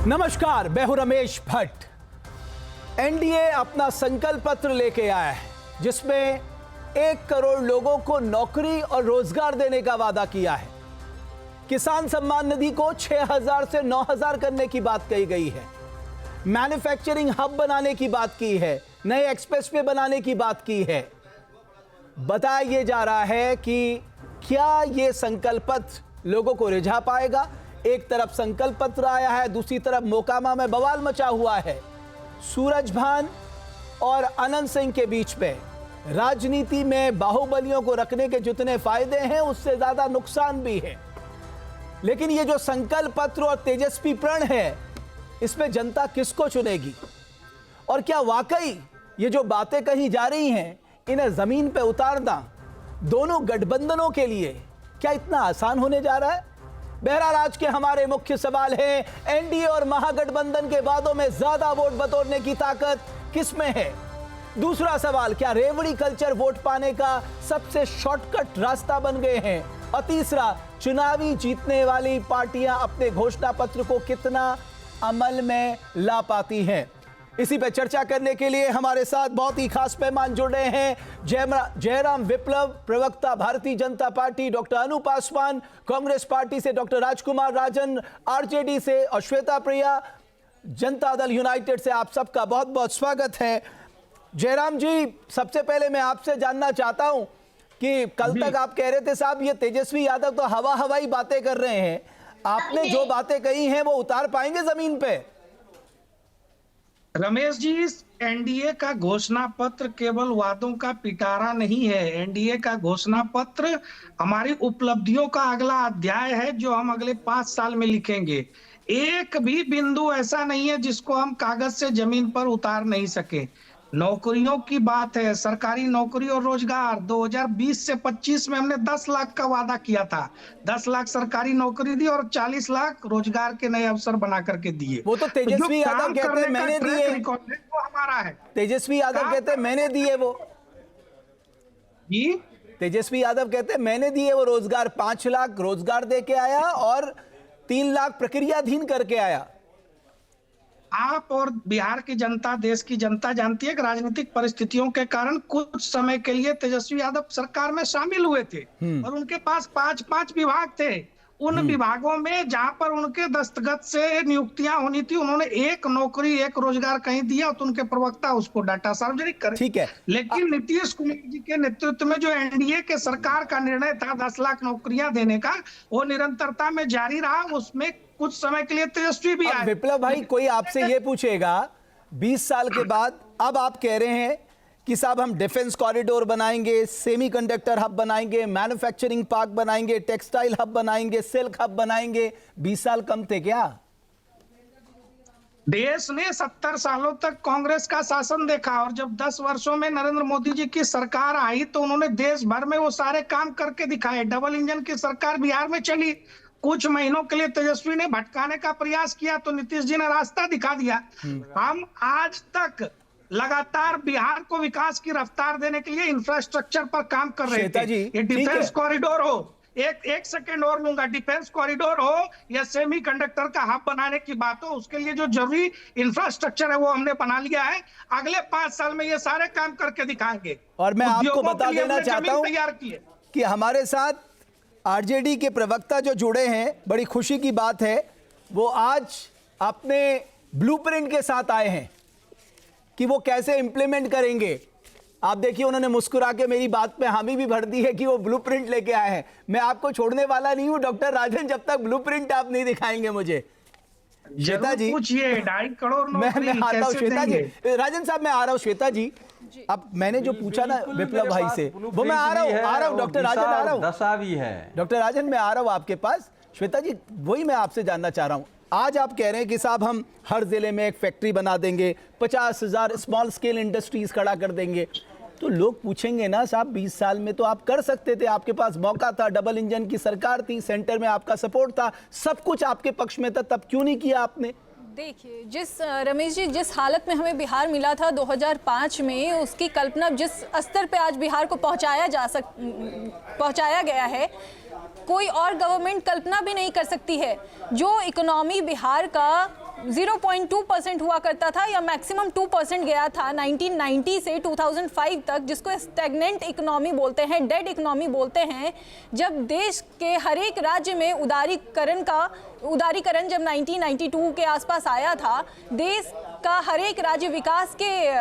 नमस्कार, मैं हूं रमेश भट्ट। एनडीए अपना संकल्प पत्र लेके आया है जिसमें 1 करोड़ लोगों को नौकरी और रोजगार देने का वादा किया है। किसान सम्मान निधि को 6,000 से 9,000 करने की बात कही गई है। मैन्युफैक्चरिंग हब बनाने की बात की है। नए एक्सप्रेसवे बनाने की बात की है। बताया यह जा रहा है कि क्या यह संकल्प पत्र लोगों को रिझा पाएगा। एक तरफ संकल्प पत्र आया है, दूसरी तरफ मोकामा में बवाल मचा हुआ है। सूरजभान और अनंत सिंह के बीच में राजनीति में बाहुबलियों को रखने के जितने फायदे हैं उससे ज्यादा नुकसान भी है। लेकिन ये जो संकल्प पत्र और तेजस्वी प्रण है, इसमें जनता किसको चुनेगी? और क्या वाकई ये जो बातें कही जा रही हैं, इन्हें जमीन पे उतारना दोनों गठबंधनों के लिए क्या इतना आसान होने जा रहा है? बहरहाल आज के हमारे मुख्य सवाल हैं, एनडीए और महागठबंधन के वादों में ज्यादा वोट बटोरने की ताकत किसमें है? दूसरा सवाल, क्या रेवड़ी कल्चर वोट पाने का सबसे शॉर्टकट रास्ता बन गए हैं? और तीसरा, चुनावी जीतने वाली पार्टियां अपने घोषणा पत्र को कितना अमल में ला पाती हैं? इसी पर चर्चा करने के लिए हमारे साथ बहुत ही खास मेहमान जुड़ रहे हैं। जयराम विप्लव, प्रवक्ता भारतीय जनता पार्टी, डॉक्टर अनु पासवान कांग्रेस पार्टी से, डॉक्टर राजकुमार राजन आरजेडी से, और श्वेता प्रिया जनता दल यूनाइटेड से। आप सबका बहुत बहुत स्वागत है। जयराम जी, सबसे पहले मैं आपसे जानना चाहता हूं कि कल तक आप कह रहे थे साहब ये तेजस्वी यादव तो हवाई बातें कर रहे हैं, आपने जो बातें कही हैं वो उतार पाएंगे जमीन पे? रमेश जी, एनडीए का घोषणा पत्र केवल वादों का पिटारा नहीं है। एनडीए का घोषणा पत्र हमारी उपलब्धियों का अगला अध्याय है जो हम अगले 5 साल में लिखेंगे। एक भी बिंदु ऐसा नहीं है जिसको हम कागज से जमीन पर उतार नहीं सके। नौकरियों की बात है, सरकारी नौकरी और रोजगार 2020 से 25 में हमने 10 लाख का वादा किया था। 10 लाख सरकारी नौकरी दी और 40 लाख रोजगार के नए अवसर बना करके दिए। वो तो तेजस्वी यादव कहते हैं मैंने दिए, वो हमारा है। तेजस्वी यादव कहते हैं मैंने दिए वो जी, तेजस्वी यादव कहते हैं मैंने दिए वो रोजगार। 5 लाख रोजगार दे के आया और 3 लाख प्रक्रियाधीन करके आया। आप और बिहार की जनता, देश की जनता जानती है कि राजनीतिक परिस्थितियों के कारण कुछ समय के लिए तेजस्वी यादव सरकार में शामिल हुए थे और उनके पास 5 विभाग थे। उन विभागों में जहां पर उनके दस्तखत से नियुक्तियां होनी थी, उन्होंने एक नौकरी, एक रोजगार कहीं दिया तो उनके प्रवक्ता उसको डाटा सार्वजनिक करे। ठीक है, लेकिन नीतीश कुमार जी के नेतृत्व में जो एनडीए के सरकार का निर्णय था 10 लाख नौकरियां देने का, वो निरंतरता में जारी रहा। उसमें कुछ समय के लिए तेजस्वी भी आए। विप्लव भाई, कोई आपसे ये पूछेगा 20 साल के बाद, अब आप कह रहे हैं कि साहब हम डिफेंस कॉरिडोर बनाएंगे, सेमीकंडक्टर हब बनाएंगे, मैन्युफैक्चरिंग पार्क बनाएंगे, टेक्सटाइल हब बनाएंगे, सिल्क हब बनाएंगे। 20 साल कम थे क्या? देश ने 70 सालों तक कांग्रेस का शासन देखा और जब 10 वर्षों में नरेंद्र मोदी जी की सरकार आई तो उन्होंने देश भर में वो सारे काम करके दिखाए। डबल इंजन की सरकार बिहार में चली, कुछ महीनों के लिए तेजस्वी ने भटकाने का प्रयास किया तो नीतीश जी ने रास्ता दिखा दिया। हम आज तक लगातार बिहार को विकास की रफ्तार देने के लिए इंफ्रास्ट्रक्चर पर काम कर रहे थे। ये डिफेंस कॉरिडोर हो, एक सेकंड और लूंगा, डिफेंस कॉरिडोर हो या सेमी कंडक्टर का हब बनाने की बात हो, उसके लिए जो जरूरी इंफ्रास्ट्रक्चर है वो हमने बना लिया है। अगले 5 साल में ये सारे काम करके दिखाएंगे। और मैं आपको बता देना चाहता हूं कि हमारे साथ आरजेडी के प्रवक्ता जो जुड़े हैं, बड़ी खुशी की बात है, वो आज अपने ब्लूप्रिंट के साथ आए हैं कि वो कैसे इंप्लीमेंट करेंगे। आप देखिए, उन्होंने मुस्कुरा के मेरी बात पे हामी भी भर दी है कि वो ब्लूप्रिंट लेके आए हैं। मैं आपको छोड़ने वाला नहीं हूं डॉक्टर राजन, जब तक ब्लूप्रिंट आप नहीं दिखाएंगे मुझे। श्वेता जी, पूछिए 2.5 करोड़ मैं आता हूं श्वेता जी। राजन साहब, मैं आ रहा हूं श्वेता जी। अब मैंने जो पूछा ना विप्लव भाई से, वो मैं आ रहा हूं डॉक्टर राजन, आ रहा हूं। दशा भी है डॉक्टर राजन, मैं आ रहा हूं आपके पास। श्वेता जी, वही मैं आपसे जानना चाह रहा हूं। आज आप कह रहे हैं कि साहब हम हर जिले में एक फैक्ट्री बना देंगे, 50,000 स्मॉल स्केल इंडस्ट्रीज खड़ा कर देंगे। तो लोग पूछेंगे ना साहब 20 साल में तो आप कर सकते थे, आपके पास मौका था, डबल इंजन की सरकार थी, सेंटर में आपका सपोर्ट था, सब कुछ आपके पक्ष में था, तब क्यों नहीं किया आपने? देखिए, रमेश जी, जिस हालत में हमें बिहार मिला था 2005 में, उसकी कल्पना जिस स्तर पे आज बिहार को पहुंचाया गया है, कोई और गवर्नमेंट कल्पना भी नहीं कर सकती है। जो इकोनॉमी बिहार का 0.2% हुआ करता था या मैक्सिमम 2% गया था 1990 से 2005 तक, जिसको स्टैग्नेंट इकोनॉमी बोलते हैं, डेड इकोनॉमी बोलते हैं। जब देश के हर एक राज्य में उदारीकरण जब 1992 के आसपास आया था, देश का हर एक राज्य विकास के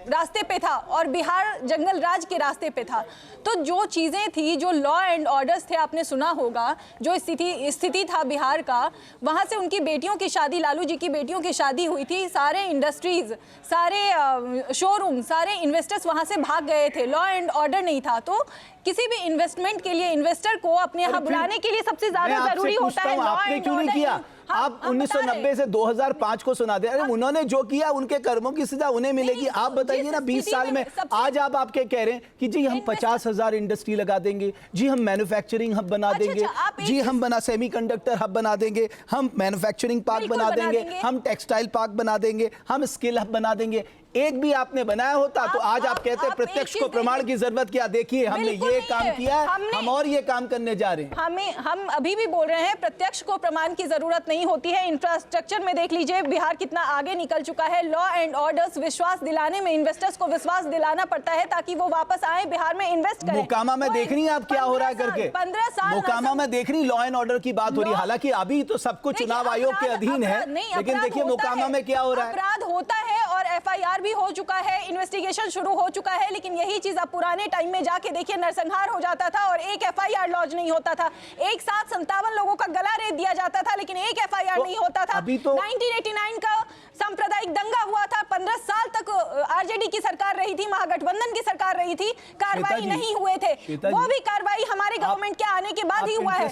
रास्ते पे था और बिहार जंगल राज के रास्ते पे था। तो जो चीज़ें थी, जो लॉ एंड ऑर्डर्स थे, आपने सुना होगा, जो स्थिति था बिहार का, वहाँ से उनकी बेटियों की शादी, लालू जी की बेटियों की शादी हुई थी, सारे इंडस्ट्रीज, सारे शोरूम, सारे इन्वेस्टर्स वहाँ से भाग गए थे, लॉ एंड ऑर्डर नहीं था। तो किसी भी इन्वेस्टमेंट के लिए, इन्वेस्टर को अपने यहाँ बुलाने के लिए सबसे ज्यादा जरूरी होता है लॉ एंड ऑर्डर। आप 1990 से 2005 को सुना दे। अरे उन्होंने जो किया उनके कर्मों की सजा उन्हें मिलेगी। आप बताइए ना, 20 साल में आज आप आपके कह रहे हैं कि जी हम 50,000 इंडस्ट्री लगा देंगे, जी हम मैन्युफैक्चरिंग हब बना देंगे, जी हम सेमीकंडक्टर हब बना देंगे, हम मैन्युफैक्चरिंग पार्क बना देंगे, हम टेक्सटाइल पार्क बना देंगे, हम स्किल हब बना देंगे। एक भी आपने बनाया होता तो आज आप कहते हैं प्रत्यक्ष को प्रमाण की जरूरत क्या, देखिए हमने ये काम किया है, हम और ये काम करने जा रहे हैं। हम अभी भी बोल रहे हैं प्रत्यक्ष को प्रमाण की जरूरत नहीं होती है। इंफ्रास्ट्रक्चर में देख लीजिए बिहार कितना आगे निकल चुका है। लॉ एंड ऑर्डर्स, विश्वास दिलाने में, इन्वेस्टर्स को विश्वास दिलाना पड़ता है ताकि वो वापस आए, बिहार में इन्वेस्ट करें। मोकामा में देख रही हैं आप क्या हो रहा है करके, 15 साल मोकामा में देख रही लॉ एंड ऑर्डर की बात हो रही है। हालांकि अभी तो सब कुछ चुनाव आयोग के अधीन है, लेकिन देखिए मोकामा में क्या हो रहा है। अपराध होता है और FIR भी हो चुका है, इन्वेस्टिगेशन शुरू हो चुका है, लेकिन यही चीज आप पुराने टाइम में जाके देखिए, नरसंहार हो जाता था और एक FIR लॉन्च नहीं होता था। एक साथ 57 लोगों का गला रेत दिया जाता था, लेकिन एक FIR नहीं होता था। 1989 का सांप्रदायिक दंगा हुआ था, 15 साल तक RJD की सरकार रही थी, महागठबंधन की सरकार रही थी, कार्रवाई नहीं हुए थे। वो भी कार्रवाई हमारे गवर्नमेंट के आने के बाद ही हुआ है।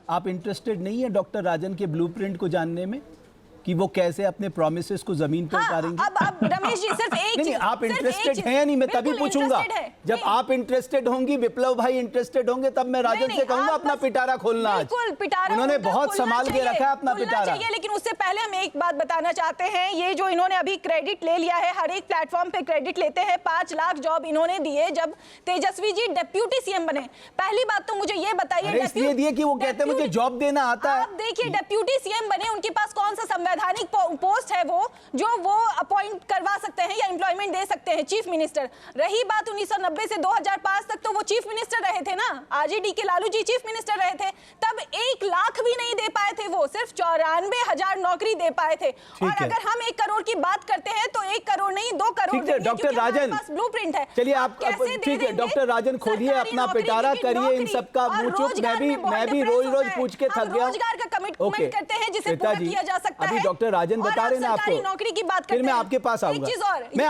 आप इंटरेस्टेड नहीं है डॉक्टर राजन के ब्लूप्रिंट को जानने में कि वो कैसे अपने प्रोमिसेस को जमीन पर उतारेंगे? अब रमेश जी सिर्फ एक नहीं, आप इंटरेस्टेड हैं या नहीं, मैं तभी पूछूंगा। जब आप इंटरेस्टेड होंगी, विप्लव भाई इंटरेस्टेड होंगे, तब मैं राजन से कहूंगा अपना पिटारा खोलना। आज उन्होंने बहुत संभाल के रखा है अपना पिटारा, लेकिन उससे पहले हम एक बात बताना चाहते हैं। ये जो इन्होंने अभी क्रेडिट ले लिया है, हर एक प्लेटफॉर्म पे क्रेडिट लेते हैं, 5 लाख जॉब इन्होंने दिए जब तेजस्वी जी डिप्यूटी CM बने। पहली बात तो मुझे ये बताइए, इसलिए दिए कि वो कहते हैं मुझे जॉब देना आता है। आप देखिए डिप्यूटी CM बने, उनके पास कौन सा संवैधानिक पोस्ट है वो अपॉइंट करवा सकते हैं या एम्प्लॉयमेंट दे सकते हैं? Chief minister. रही बात 1990 से 2005 तक, तो वो चीफ मिनिस्टर रहे थे ना, RJD के लालू जी चीफ मिनिस्टर रहे थे, तब 1 लाख भी नहीं दे पाए थे, वो सिर्फ 94,000 नौकरी दे पाए थे। और अगर हम 1 करोड़ की बात करते हैं तो 1 करोड़ नहीं 2 करोड़। डॉक्टर राजन ब्लूप्रिंट है, चलिए आप ठीक है डॉक्टर राजन खोलिए अपना पिटारा, करिए इन सबका मुंह चुप। मैं भी रोज पूछ के थक गया। रोजगार का कमिटमेंट करते हैं जिसे पूरा किया जा सकता है। अभी डॉक्टर राजन बता रहे हैं आपको, नौकरी की बात फिर मैं आपके पास आऊंगा। मैं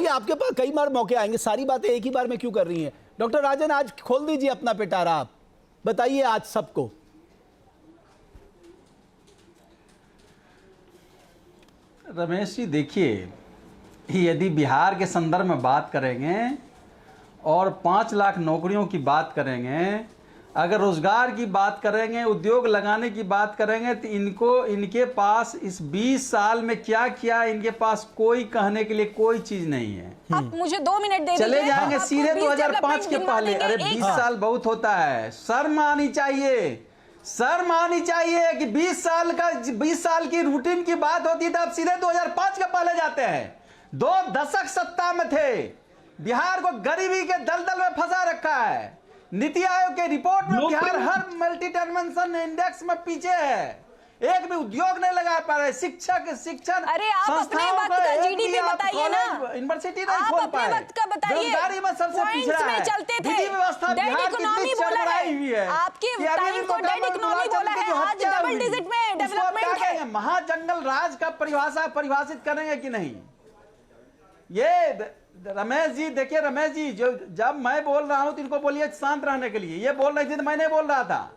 आपके पास कई बार मौके आएंगे, सारी बातें एक ही बार में क्यों कर रही हैं? डॉक्टर राजन आज खोल दीजिए अपना पिटारा, आप बताइए आज सबको। रमेश जी देखिए, यदि बिहार के संदर्भ में बात करेंगे और 5 लाख नौकरियों की बात करेंगे, अगर रोजगार की बात करेंगे, उद्योग लगाने की बात करेंगे, तो इनके पास इस 20 साल में क्या किया, इनके पास कोई कहने के लिए कोई चीज नहीं है। आप मुझे 2 मिनट दे चले जाएंगे सीधे 2005 के पहले। अरे 20 साल बहुत होता है, शर्म आनी चाहिए, शर्म आनी चाहिए कि 20 साल की रूटीन की बात होती थी, अब सीधे 2005 के पहले जाते हैं। 2 दशक सत्ता में थे, बिहार को गरीबी के दलदल में फंसा रखा है। नीति आयोग के रिपोर्ट में बिहार हर मल्टी डायमेंशन इंडेक्स में पीछे है, एक भी उद्योग नहीं लगा पा रहे, शिक्षण। अरे आप अपने वक्त का GDP बताइए ना, यूनिवर्सिटी नहीं खोल पाए, रोजगारी में सबसे पिछड़ा है, विधि व्यवस्था बिहार कितनी चरमराई हुई है। आपके टाइम को डेड इकोनॉमी बोला है, आज डबल डिजिट में डेवलपमेंट है। महाजंगल राज का परिभाषित करेंगे कि नहीं? ये रमेश जी देखिए, रमेश जी जब मैं बोल रहा हूं तो इनको बोलिए शांत रहने के लिए। ये बोल रही थी तो मैं नहीं बोल रहा था,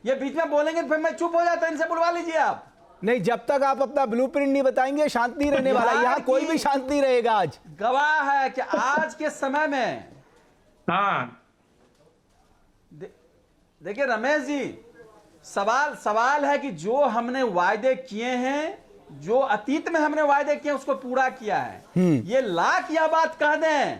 ये बीच में बोलेंगे तो फिर मैं चुप हो जाता, इनसे बुलवा लीजिए आप। नहीं, जब तक आप अपना ब्लूप्रिंट नहीं बताएंगे शांत नहीं रहने वाला, यहाँ कोई भी शांत नहीं रहेगा। आज गवाह है कि आज के समय में देखिए रमेश जी, सवाल है कि जो हमने वायदे किए हैं, जो अतीत में हमने वायदे किए उसको पूरा किया है। ये लाख या बात कह दें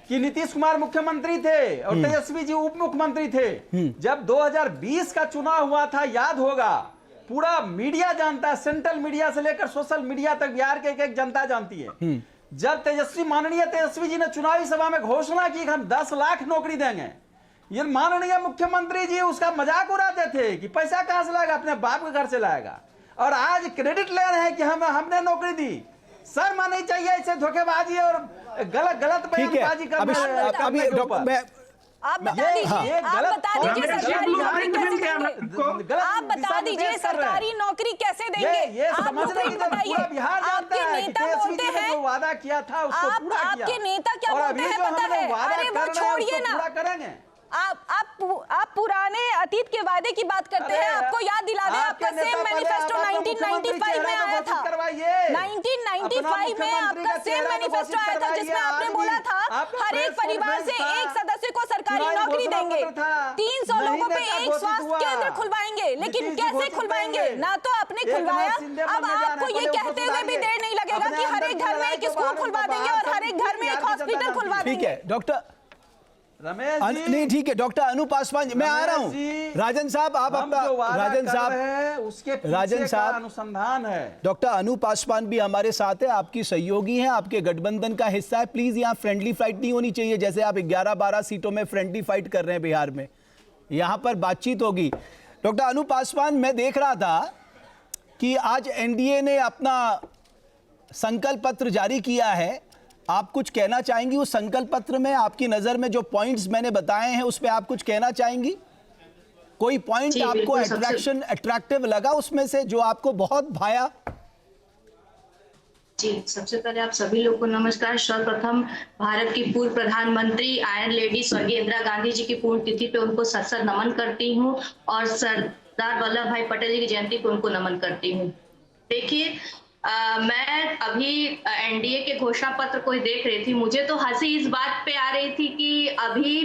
कि नीतीश कुमार मुख्यमंत्री थे और तेजस्वी जी उप मुख्यमंत्री थे, जब 2020 का चुनाव हुआ था, याद होगा, पूरा मीडिया जानता है, सेंट्रल मीडिया से लेकर सोशल मीडिया तक बिहार के एक जनता जानती है। जब माननीय तेजस्वी जी ने चुनावी सभा में घोषणा की कि हम 10 लाख नौकरी देंगे, ये माननीय मुख्यमंत्री जी उसका मजाक उड़ाते थे कि पैसा कहां से लाएगा, अपने बाप के घर से लाएगा, और आज क्रेडिट ले रहे हैं कि हमने नौकरी दी। शर्म आनी चाहिए ऐसे धोखेबाजी और गलत बयानबाजी करने। अभी डॉक्टर आप बता दीजिए सरकारी नौकरी कैसे देंगे? आप बताइए, आपके नेता बोलते हैं, वादा किया था उसको पूरा किया। आपके नेता क्या बोलते हैं पता है? अरे वो छोड़िए ना, आप पुराने अतीत के वादे की बात करते हैं। आपको याद दिला दें, आपका सेम मैनिफेस्टो 1995 में आया था। 1995 में आपका सेम मैनिफेस्टो आया था जिसमें आपने बोला था हर एक परिवार से एक सदस्य को सरकारी नौकरी देंगे, 300 लोगों पे एक स्वास्थ्य केंद्र खुलवाएंगे। लेकिन कैसे खुलवाएंगे? ना तो आपने खुलवाया, अब आपको ये कहते हुए भी देर नहीं लगेगा कि हर एक घर में एक स्कूल खुलवा देंगे और हर एक घर में एक हॉस्पिटल खुलवा देंगे। ठीक है डॉक्टर रमेश जी, नहीं ठीक है डॉक्टर अनूप पासवान, मैं आ रहा हूँ। राजन साहब आप अपना, राजन साहब उसके राजन साहब अनुसंधान है। डॉक्टर अनूप पासवान भी हमारे साथ है, आपकी सहयोगी हैं, आपके गठबंधन का हिस्सा है। प्लीज यहाँ फ्रेंडली फाइट नहीं होनी चाहिए, जैसे आप 11-12 सीटों में फ्रेंडली फाइट कर रहे हैं बिहार में, यहाँ पर बातचीत होगी। डॉक्टर अनूप पासवान, मैं देख रहा था कि आज एनडीए ने अपना संकल्प पत्र जारी किया है, आप कुछ कहना चाहेंगी उस संकल्प पत्र में? आपकी नजर में जो पॉइंट्स मैंने बताए हैं उस पे आप कुछ कहना चाहेंगी? कोई पॉइंट आपको अट्रैक्टिव लगा उसमें से जो आपको बहुत भाया? जी, सबसे पहले आप सभी लोग को नमस्कार। सर्वप्रथम भारत की पूर्व प्रधानमंत्री आयरन लेडी स्वर्गीय इंदिरा गांधी जी की पूर्ण तिथि पे उनको सत नमन करती हूँ और सरदार वल्लभ भाई पटेल जी की जयंती पे उनको नमन करती हूँ। देखिए, मैं अभी एनडीए के घोषणा पत्र को देख रही थी, मुझे तो हंसी इस बात पे आ रही थी कि अभी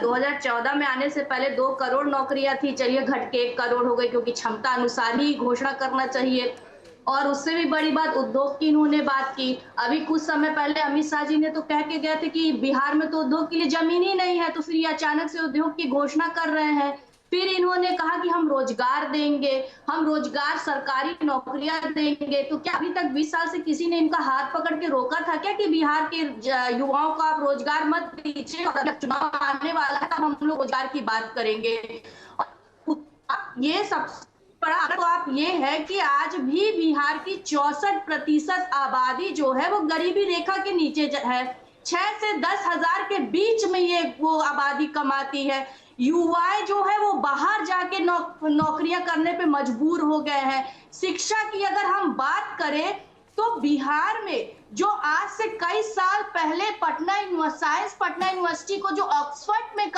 2014 में आने से पहले 2 करोड़ नौकरियां थी, चलिए घट के 1 करोड़ हो गई क्योंकि क्षमता अनुसार ही घोषणा करना चाहिए। और उससे भी बड़ी बात उद्योग की इन्होंने बात की। अभी कुछ समय पहले अमित शाह जी ने तो कह के गए थे कि बिहार में तो उद्योग के लिए जमीन ही नहीं है, तो फिर ये अचानक से उद्योग की घोषणा कर रहे हैं। फिर इन्होंने कहा कि हम रोजगार देंगे, हम रोजगार सरकारी नौकरियां देंगे। तो क्या अभी तक 20 साल से किसी ने इनका हाथ पकड़ के रोका था क्या कि बिहार के युवाओं को आप रोजगार मत दीजिए और जब चुनाव आने वाला है तब हम लोग रोजगार की बात करेंगे? ये सबसे बड़ा तो आप ये है कि आज भी बिहार की 64% आबादी जो है वो गरीबी रेखा के नीचे है। 6 से 10 हजार के बीच में ये वो आबादी कमाती है। युवाएं जो है वो बाहर जाके नौकरियां करने पे मजबूर हो गए हैं। शिक्षा की अगर हम बात करें तो बिहार में जो आज से कई साल पहले साइंस पटना यूनिवर्सिटी को जो ऑक्सफोर्ड में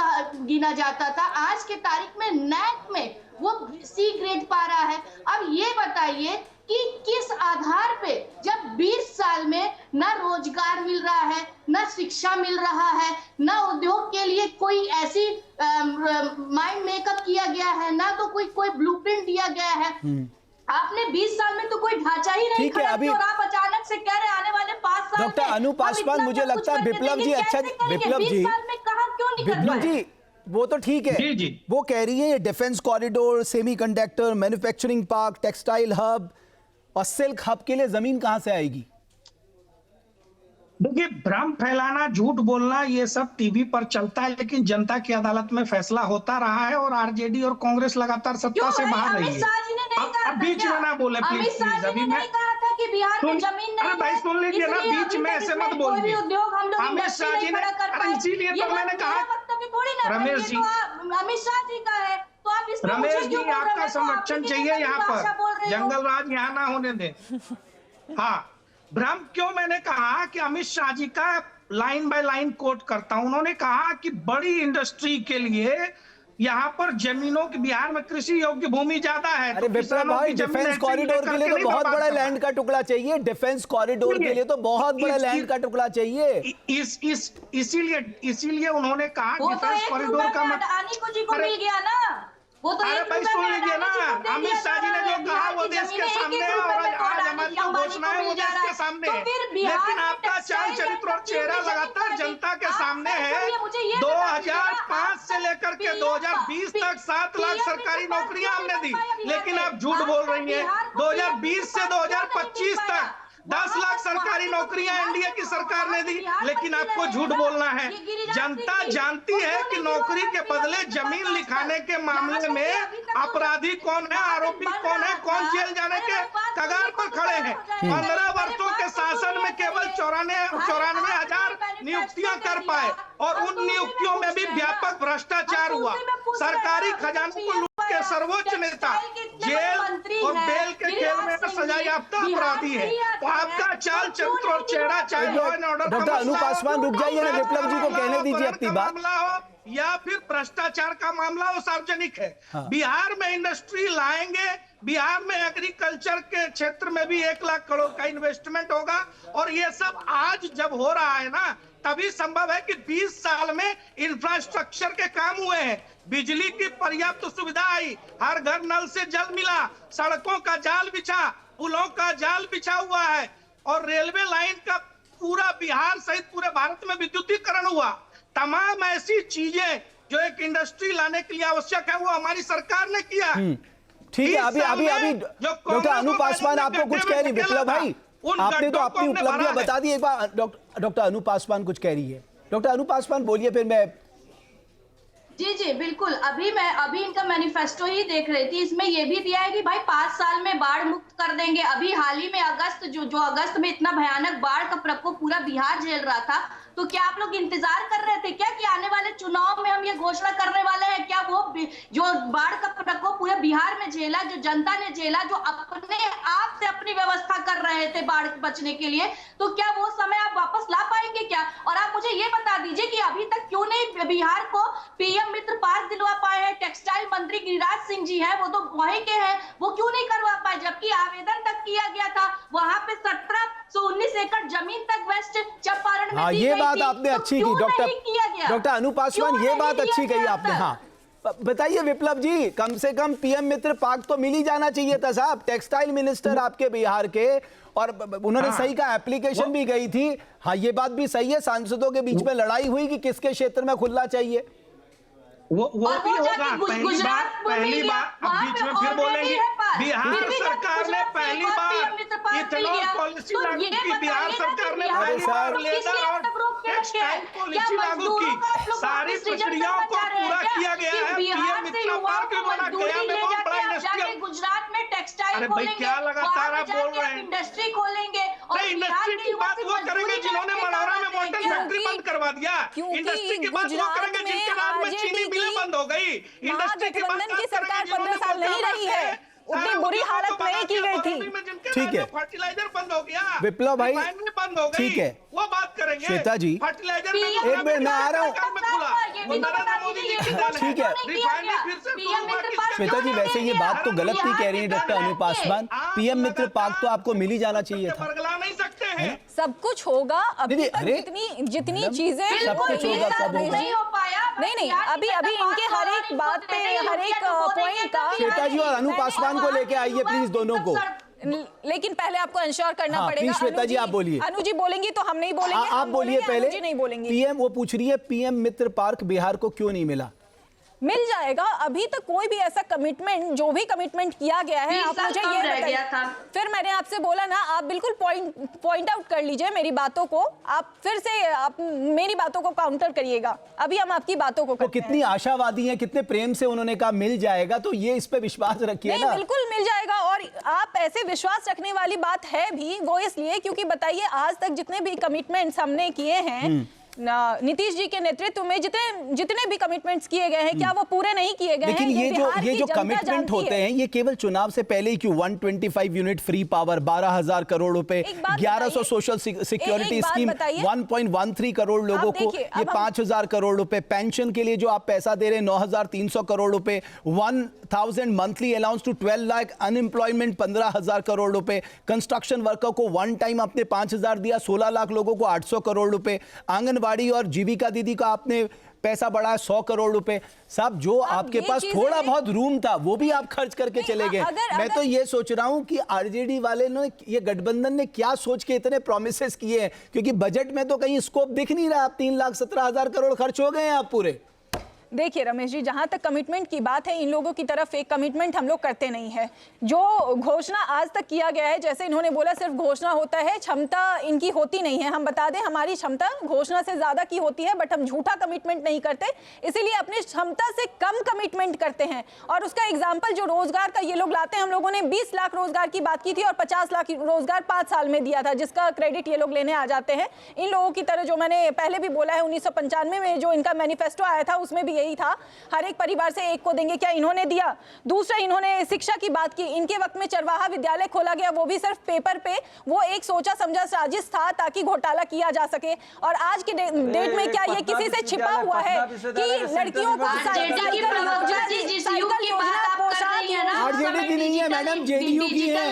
गिना जाता था, आज के तारीख में नैक में वो सी ग्रेड पा रहा है। अब ये बताइए कि किस आधार पे जब 20 साल में ना रोजगार मिल रहा है, ना शिक्षा मिल रहा है, ना उद्योग के लिए कोई ऐसी माइंड मेकअप किया गया है, ना तो कोई ब्लूप्रिंट दिया गया है। आपने 20 साल में तो कोई ढांचा ही नहीं खड़ा किया और आप अचानक से कह रहे आने वाले 5 साल डॉक्टर अनूप पासवान, मुझे लगता है विप्लव जी, अच्छा विप्लव जी, विप्लव जी वो तो ठीक है, जी, जी। वो कह रही है ये defence corridor, semiconductor, manufacturing park, textile hub और सिल्क हब के लिए जमीन कहां से आएगी? देखिए, भ्रम फैलाना, झूठ बोलना, ये सब टीवी पर चलता है, लेकिन जनता की अदालत में फैसला होता रहा है और आरजेडी और कांग्रेस लगातार सत्ता से बाहर रही है। अब बीच में ना बोले प्लीज। अभी मैं कहा था कि बिहार में जमीन नहीं, अरे भाई सुन लीजिए ना, बीच में ऐसे मत बोलिए। अमित शाह जी ने, अरे इसीलिए तो मैंने कहा रमेश जी, अमित शाह जी का है तो आप इसमें रमेश जी आपका संरक्षण चाहिए यहाँ पर, जंगल राज यहाँ ना होने दे। हाँ, भ्रम क्यों मैंने कहा कि अमित शाह जी का लाइन बाय लाइन कोट करता हूं। उन्होंने कहा कि बड़ी इंडस्ट्री के लिए यहाँ पर जमीनों की, बिहार में कृषि योग्य भूमि ज्यादा है। अरे विप्लव भाई, डिफेंस कॉरिडोर के लिए तो बहुत बड़ा लैंड का टुकड़ा चाहिए, डिफेंस कॉरिडोर के लिए तो बहुत बड़ा लैंड का टुकड़ा चाहिए। इसीलिए उन्होंने कहा डिफेंस कॉरिडोर का मिल गया ना, वो तो अरे भाई सुन लीजिए ना, अमित शाह जी ने जो कहा वो देश के सामने है और आज हमारी जो घोषणा है वो देश के सामने है। लेकिन आपका चाल चरित्र और चेहरा लगातार जनता के सामने है। 2005 से लेकर के 2020 तक 7 लाख सरकारी नौकरियां हमने दी, लेकिन आप झूठ बोल रही हैं। 2020 से 2025 तक 10 लाख सरकारी नौकरियां एनडीए की सरकार ने दी, लेकिन आपको झूठ बोलना है। जनता जानती है कि नौकरी के बदले जमीन लिखाने के मामले में अपराधी कौन है, आरोपी कौन है, कौन जेल जाने के कगार पर खड़े हैं। 15 वर्षों के शासन में केवल 94,000 नियुक्तियां कर पाए, और उन नियुक्तियों में भी व्यापक भ्रष्टाचार हुआ। सरकारी खजाने को लूट के सर्वोच्च नेता जेल और बेल के खेल में सजा याफ्ता अपराधी है। तो आपका चाल चरित्र और चेहरा, चाहे law and order doctor Anoop Paswan रुक जाइए ना, विप्लव जी को कहने दीजिए अपनी बात। मामला हो या फिर भ्रष्टाचार का मामला हो, सार्वजनिक है। बिहार में इंडस्ट्री लाएंगे, बिहार में एग्रीकल्चर के क्षेत्र में भी 1 लाख करोड़ का इन्वेस्टमेंट होगा, और ये सब आज जब हो रहा है ना, तभी संभव है कि 20 साल में इंफ्रास्ट्रक्चर के काम हुए हैं। बिजली की पर्याप्त सुविधा आई, हर घर नल से जल मिला, सड़कों का जाल बिछा, पुलों का जाल बिछा हुआ है, और रेलवे लाइन का पूरा बिहार सहित पूरे भारत में विद्युतीकरण हुआ। तमाम ऐसी चीजें जो एक इंडस्ट्री लाने के लिए आवश्यक है, वो हमारी सरकार ने किया। ठीक है, अभी डॉक्टर अनूप पासवान आपको कुछ कह रही। विप्लव भाई, आपने तो अपनी उपलब्धियां बता दी। एक बार डॉक्टर अनूप पासवान कुछ कह रही है। डॉक्टर अनूप पासवान बोलिए, फिर मैं। जी बिल्कुल। अभी इनका मैनिफेस्टो ही देख रही थी, इसमें ये भी दिया है कि भाई 5 साल में बाढ़ मुक्त कर देंगे। अभी हाल ही में अगस्त जो अगस्त में इतना भयानक बाढ़ का प्रकोप पूरा बिहार झेल रहा था, तो क्या आप लोग इंतजार कर रहे थे क्या कि आने वाले चुनाव में हम ये घोषणा करने वाले हैं? क्या वो जो बाढ़ का प्रकोप पूरे बिहार में झेला, जो जनता ने झेला, जो अपने आप से अपनी व्यवस्था कर रहे थे बाढ़ बचने के लिए, तो क्या वो समय आप वापस ला पाएंगे क्या? और आप मुझे ये बता दीजिए कि अभी तक क्यों नहीं बिहार को पीएम मित्र पार्क दिलवा पाए हैं? टेक्सटाइल मंत्री गिरिराज सिंह जी है, वो तो वहीं के हैं, वो क्यों नहीं करवा पाए? जबकि आवेदन तक किया गया था, वहां पे 1719 एकड़ जमीन तक वेस्ट चंपारण में दी ये गई बात थी, आपने तो अच्छी की क्यों डॉक्टर नहीं किया गया? डॉक्टर अनूप पासवान, क्यों ये नहीं बात किया अच्छी कही गया आपने। अब तक? हाँ बताइए विप्लव जी, कम से कम पीएम मित्र पार्क तो मिल ही जाना चाहिए था साहब। टेक्सटाइल मिनिस्टर आपके बिहार के, और उन्होंने सही कहा, एप्लीकेशन भी गई थी। हाँ ये बात भी सही है, सांसदों के बीच में लड़ाई हुई कि किसके क्षेत्र में खुलना चाहिए। वो भी होगा। पहली बार अब बीच में फिर बोलेंगे, बिहार सरकार ने पहली बार इथेनॉल पॉलिसी लागू की, बिहार सरकार ने पहली बार लेदर और टेक्सटाइल पॉलिसी लागू की, सारी प्रक्रियाओं को पूरा किया गया है। पीएम मित्र पार्क भी बना, गया में बहुत बड़ा इंडस्ट्रियल, गुजरात में टेक्सटाइल अरे भाई क्या लगातार आप बोल रहे हैं? इंडस्ट्री खोलेंगे, और इंडस्ट्री की बात वो करेंगे जिन्होंने मनौरा में मॉडल फैक्ट्री बंद करवा दिया। इंडस्ट्री की बात वो करेंगे जिनके नाम में चीनी मिलें बंद हो गई। इंडस्ट्री की बात की सरकार 15 साल नहीं रही है, उतनी बुरी हालत नहीं की गई थी। ठीक है, फर्टिलाइजर बंद हो गया, विप्लव भाई बंद हो गई, ठीक है, वो बात करेंगे। श्वेता जी, फर्टिलाइजर एक मिनट मैं आ रहा हूँ। ठीक है श्वेता जी, वैसे ये बात तो गलत नहीं कह रही है डॉक्टर अनूप पासवान। पीएम मित्र पार्क तो आपको मिल ही जाना चाहिए था। बरगला नहीं सकते हैं, सब कुछ होगा। अभी तक जितनी चीजें सब कुछ होगा, सब होगा। नहीं हो पाया। नहीं अभी इनके हर एक बात पे, हर एक पॉइंट का। श्वेता जी और अनूप पासवान को लेके आइए प्लीज, दोनों को। लेकिन पहले आपको इंश्योर करना पड़ेगा। श्वेता जी आप बोलिए। अनु जी बोलेंगी तो हम नहीं बोलेंगे। आप बोलिए पहले। अनु जी नहीं बोलेंगी। पीएम, वो पूछ रही है पीएम मित्र पार्क बिहार को क्यों नहीं मिला? मिल जाएगा। अभी तक कोई भी ऐसा कमिटमेंट, जो भी कमिटमेंट किया गया है, आप मुझे ये बताइए। फिर मैंने आपसे बोला ना, आप बिल्कुल पॉइंट आउट कर लीजिए मेरी बातों को, आप फिर से आप मेरी बातों को काउंटर करिएगा। अभी हम आपकी बातों को तो कितनी आशावादी हैं, कितने प्रेम से उन्होंने कहा मिल जाएगा, तो ये इस पे विश्वास रखिए ना। बिल्कुल मिल जाएगा। और आप ऐसे विश्वास रखने वाली बात है भी, वो इसलिए क्योंकि बताइए आज तक जितने भी कमिटमेंट्स हमने किए हैं नीतीश जी के नेतृत्व में, जितने भी कमिटमेंट्स किए गए हैं, क्या वो पूरे नहीं किए गए हैं? लेकिन ये जो कमिटमेंट होते हैं, ये केवल चुनाव से पहले ही क्यों? 125 यूनिट फ्री पावर, 12,000 करोड़ रुपए, 1100 सोशल सिक्योरिटी स्कीम, 1.13 करोड़ लोगों को ये 5,000 करोड़ रुपए, पेंशन के लिए जो आप पैसा दे रहे हैं 9,300 करोड़ रुपए, 1,000 monthly allowance to 12 lakh, unemployment 15,000 crore रुपए, कंस्ट्रक्शन वर्कर को वन टाइम आपने 5,000 दिया, 16 लाख लोगों को 800 करोड़ रुपए, आंगनबाड़ी तिवारी और जीविका दीदी का आपने पैसा बढ़ाया 100 करोड़ रुपए। साहब जो आपके पास थोड़ा बहुत रूम था वो भी आप खर्च करके चले गए। मैं तो ये सोच रहा हूं कि आरजेडी वाले ने, ये गठबंधन ने क्या सोच के इतने प्रोमिसेस किए हैं, क्योंकि बजट में तो कहीं स्कोप दिख नहीं रहा। 3,17,000 करोड़ खर्च हो गए हैं आप पूरे। देखिए रमेश जी, जहां तक कमिटमेंट की बात है, इन लोगों की तरफ एक कमिटमेंट हम लोग करते नहीं है। जो घोषणा आज तक किया गया है, जैसे इन्होंने बोला सिर्फ घोषणा होता है, क्षमता इनकी होती नहीं है। हम बता दें हमारी क्षमता घोषणा से ज्यादा की होती है, बट हम झूठा कमिटमेंट नहीं करते, इसीलिए अपनी क्षमता से कम कमिटमेंट करते हैं। और उसका एग्जाम्पल जो रोजगार का ये लोग लाते हैं, हम लोगों ने 20 लाख रोजगार की बात की थी और 50 लाख रोजगार 5 साल में दिया था, जिसका क्रेडिट ये लोग लेने आ जाते हैं। इन लोगों की तरह जो मैंने पहले भी बोला है, 1995 में जो इनका मैनिफेस्टो आया था उसमें भी यही था, हर एक परिवार से एक को देंगे। क्या इन्होंने दिया? दूसरा, इन्होंने शिक्षा की बात की। इनके वक्त में चरवाहा विद्यालय खोला गया, वो भी सिर्फ पेपर पे, वो एक सोचा समझा साजिश था ताकि घोटाला किया जा सके। और आज के डेट में क्या ये किसी से छिपा हुआ है कि लड़कियों को साइकिल योजना, पोशाक योजना? आरजेडी की नहीं है मैडम, जेडीयू की है।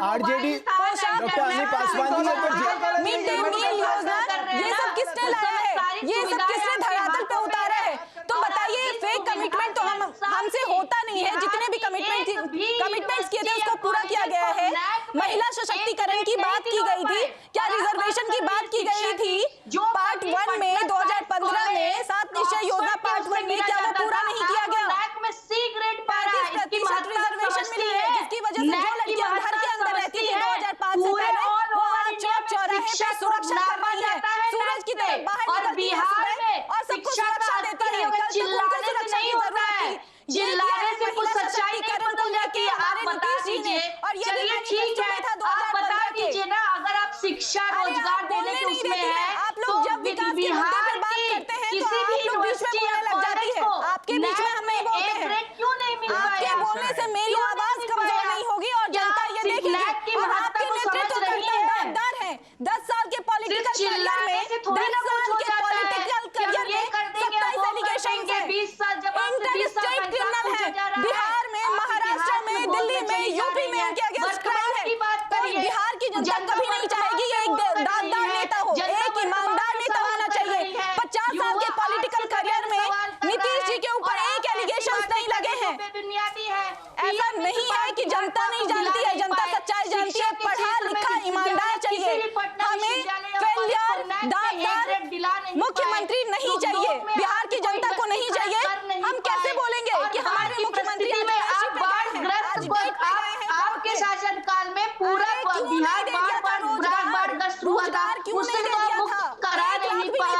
आरजेडी डॉक्टर अनु पासवान जी है। मिड डे मील योजना, ये सब किसने लाया है? ये सब किसने धरातल पे उतारा है? तो बताइए, फेक कमिटमेंट तो हमसे होता नहीं है। जितने भी कमिटमेंट्स किए थे उसको पूरा किया गया है। महिला सशक्तिकरण की बात की गई थी, क्या रिजर्वेशन की बात की गई थी पार्ट 1 में 2015 में, 7 निश्चय योजना पार्ट 1 में, क्या वो पूरा नहीं किया गया? 35% रिजर्वेशन मिली है, जिसकी वजह से जो लड़कियां घर के अंदर रहती थी 2005 से पहले, वो आज चौक चौराहे पे सुरक्षा कर रही है, सूरज की तरफ बाहर निकलती है और सबको सुरक्षा देती है। चिल्लाने से नहीं होता है, चिल्लाने से कुछ सच्चाई नहीं पता लगती। आप बता दीजिए, चलिए ठीक है, आप बता दीजिए ना, अगर आप शिक्षा रोजगार देने के उसमें है तो बिहार के किसी भी यूनिवर्सिटी या कॉलेज को आपके बीच में हम नहीं बोलते हैं, क्यों नहीं मिल पाया? आपके बोलने से मेरी आवाज कमजोर नहीं होगी और जनता ये देखेगी। और आपके नेतृत्व दावेदार हैं 10 साल के पॉलिटिकल करियर में, 10 साल के पॉलिटिकल करियर में 27 एलिगेशन है, इंटरस्टेट क्रिमिनल है, बिहार में, महाराष्ट्र में, दिल्ली में, यूपी में उनके अगेंस्ट क्राइम है। तो बिहार की जनता कभी नहीं चाहेगी ये एक दागदार नेता हो, एक ईमानदार नेता होना चाहिए। 50 साल के पॉलिटिकल करियर में नीतीश जी के ऊपर एक एलिगेशन नहीं लगे हैं। ऐसा नहीं है कि जनता नहीं जानती है, जनता सच्चाई जानती है। पढ़ा लिखा ईमानदार चाहिए, हमें फेलियर दागदार मुख्यमंत्री नहीं चाहिए, बिहार की जनता को नहीं चाहिए। हम कैसे बोलेंगे कि हमारे मुख्यमंत्री आपके शासन काल में पूरा बिहार बाढ़ग्रस्त हुआ था, उससे तो आप करा नहीं पाए।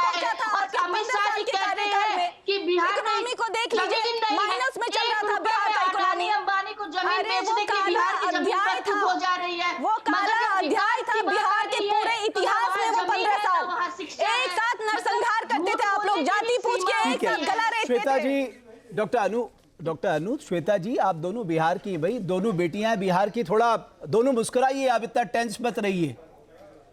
और अमित शाह जी कहते हैं कि बिहार इकोनॉमी को देख लीजिए, माइनस में चल रहा था बिहार का इकोनॉमी। अंबानी को जमीन बेचने की बिहार की जमीन खत्म हो जा रही है। वो काला अध्याय था बिहार के पूरे इतिहास में। वो 15 साल एक साथ नरसंहार करते थे आप लोग, जाति पूछ के एक साथ गला रेतते थे। श्वेता जी, डॉक्टर अनु, श्वेता जी, आप दोनों बिहार की, भाई दोनों बेटियां हैं बिहार की, थोड़ा दोनों मुस्कुराइए, आप इतना टेंस मत रहिए,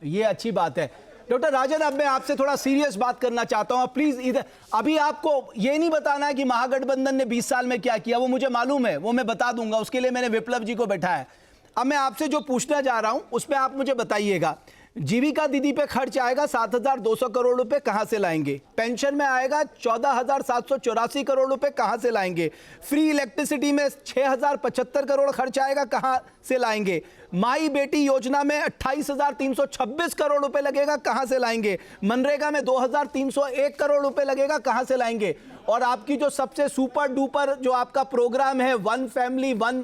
ये अच्छी बात है। डॉक्टर राजन, अब मैं आपसे थोड़ा सीरियस बात करना चाहता हूं, प्लीज इधर। अभी आपको ये नहीं बताना है कि महागठबंधन ने 20 साल में क्या किया, वो मुझे मालूम है, वो मैं बता दूंगा, उसके लिए मैंने विप्लव जी को बैठा है। अब मैं आपसे जो पूछना जा रहा हूं उसमें आप मुझे बताइएगा, जीविका दीदी पे खर्च आएगा 7,200 करोड़ रुपए, कहां से लाएंगे? पेंशन में आएगा 14,784 करोड़ रुपए, कहां से लाएंगे? फ्री इलेक्ट्रिसिटी में 6,075 करोड़ खर्च आएगा, कहां से लाएंगे? माई बेटी योजना में 28,326 करोड़ रुपए लगेगा, कहां से लाएंगे? मनरेगा में 2,301 करोड़ रुपए लगेगा, कहां से लाएंगे? और आपकी जो सबसे सुपर डुपर जो आपका प्रोग्राम है, वन फैमिली वन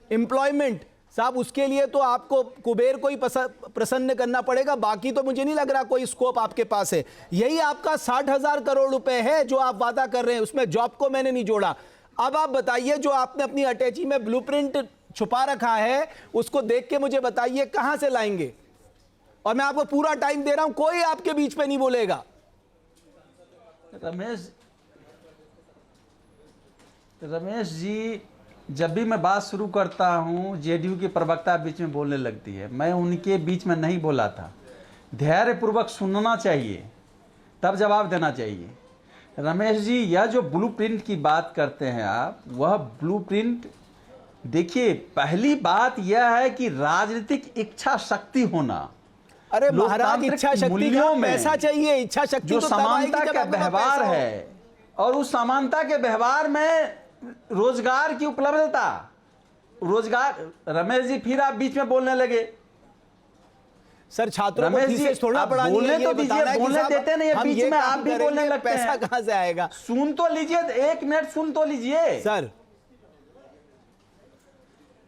एम्प्लॉयमेंट, साहब उसके लिए तो आपको कुबेर को ही प्रसन्न करना पड़ेगा, बाकी तो मुझे नहीं लग रहा कोई स्कोप आपके पास है। यही आपका 60,000 करोड़ रुपए है जो आप वादा कर रहे हैं, उसमें जॉब को मैंने नहीं जोड़ा। अब आप बताइए, जो आपने अपनी अटैची में ब्लूप्रिंट छुपा रखा है, उसको देख के मुझे बताइए कहां से लाएंगे। और मैं आपको पूरा टाइम दे रहा हूं, कोई आपके बीच में नहीं बोलेगा। रमेश जी, जब भी मैं बात शुरू करता हूं, जेडीयू के प्रवक्ता बीच में बोलने लगती है, मैं उनके बीच में नहीं बोला था। धैर्यपूर्वक सुनना चाहिए, तब जवाब देना चाहिए। रमेश जी, यह जो ब्लूप्रिंट की बात करते हैं आप, वह ब्लूप्रिंट, देखिए, पहली बात यह है कि राजनीतिक इच्छा शक्ति होना। अरे महाराज, लोकतांत्रिक इच्छा शक्ति मूल्यों का में पैसा चाहिए, इच्छा शक्ति जो तो तब आएगी समानता जब का आपके पास व्यवहार पैसा हो। है, और उस समानता के व्यवहार में रोजगार की उपलब्धता, रोजगार। रमेश जी फिर आप बीच में बोलने लगे। सर छात्रों को रमेश जी, थीसिस थोड़ा आप पढ़ानी है, बोलने ये तो दीजिए, बताना है कि बोलने साहब देते नहीं है, हम बीच ये में काम आप भी करेंगे, बोलने लगते पैसा हैं। कहां से आएगा? सुन तो लीजिए, 1 मिनट सुन तो लीजिए सर।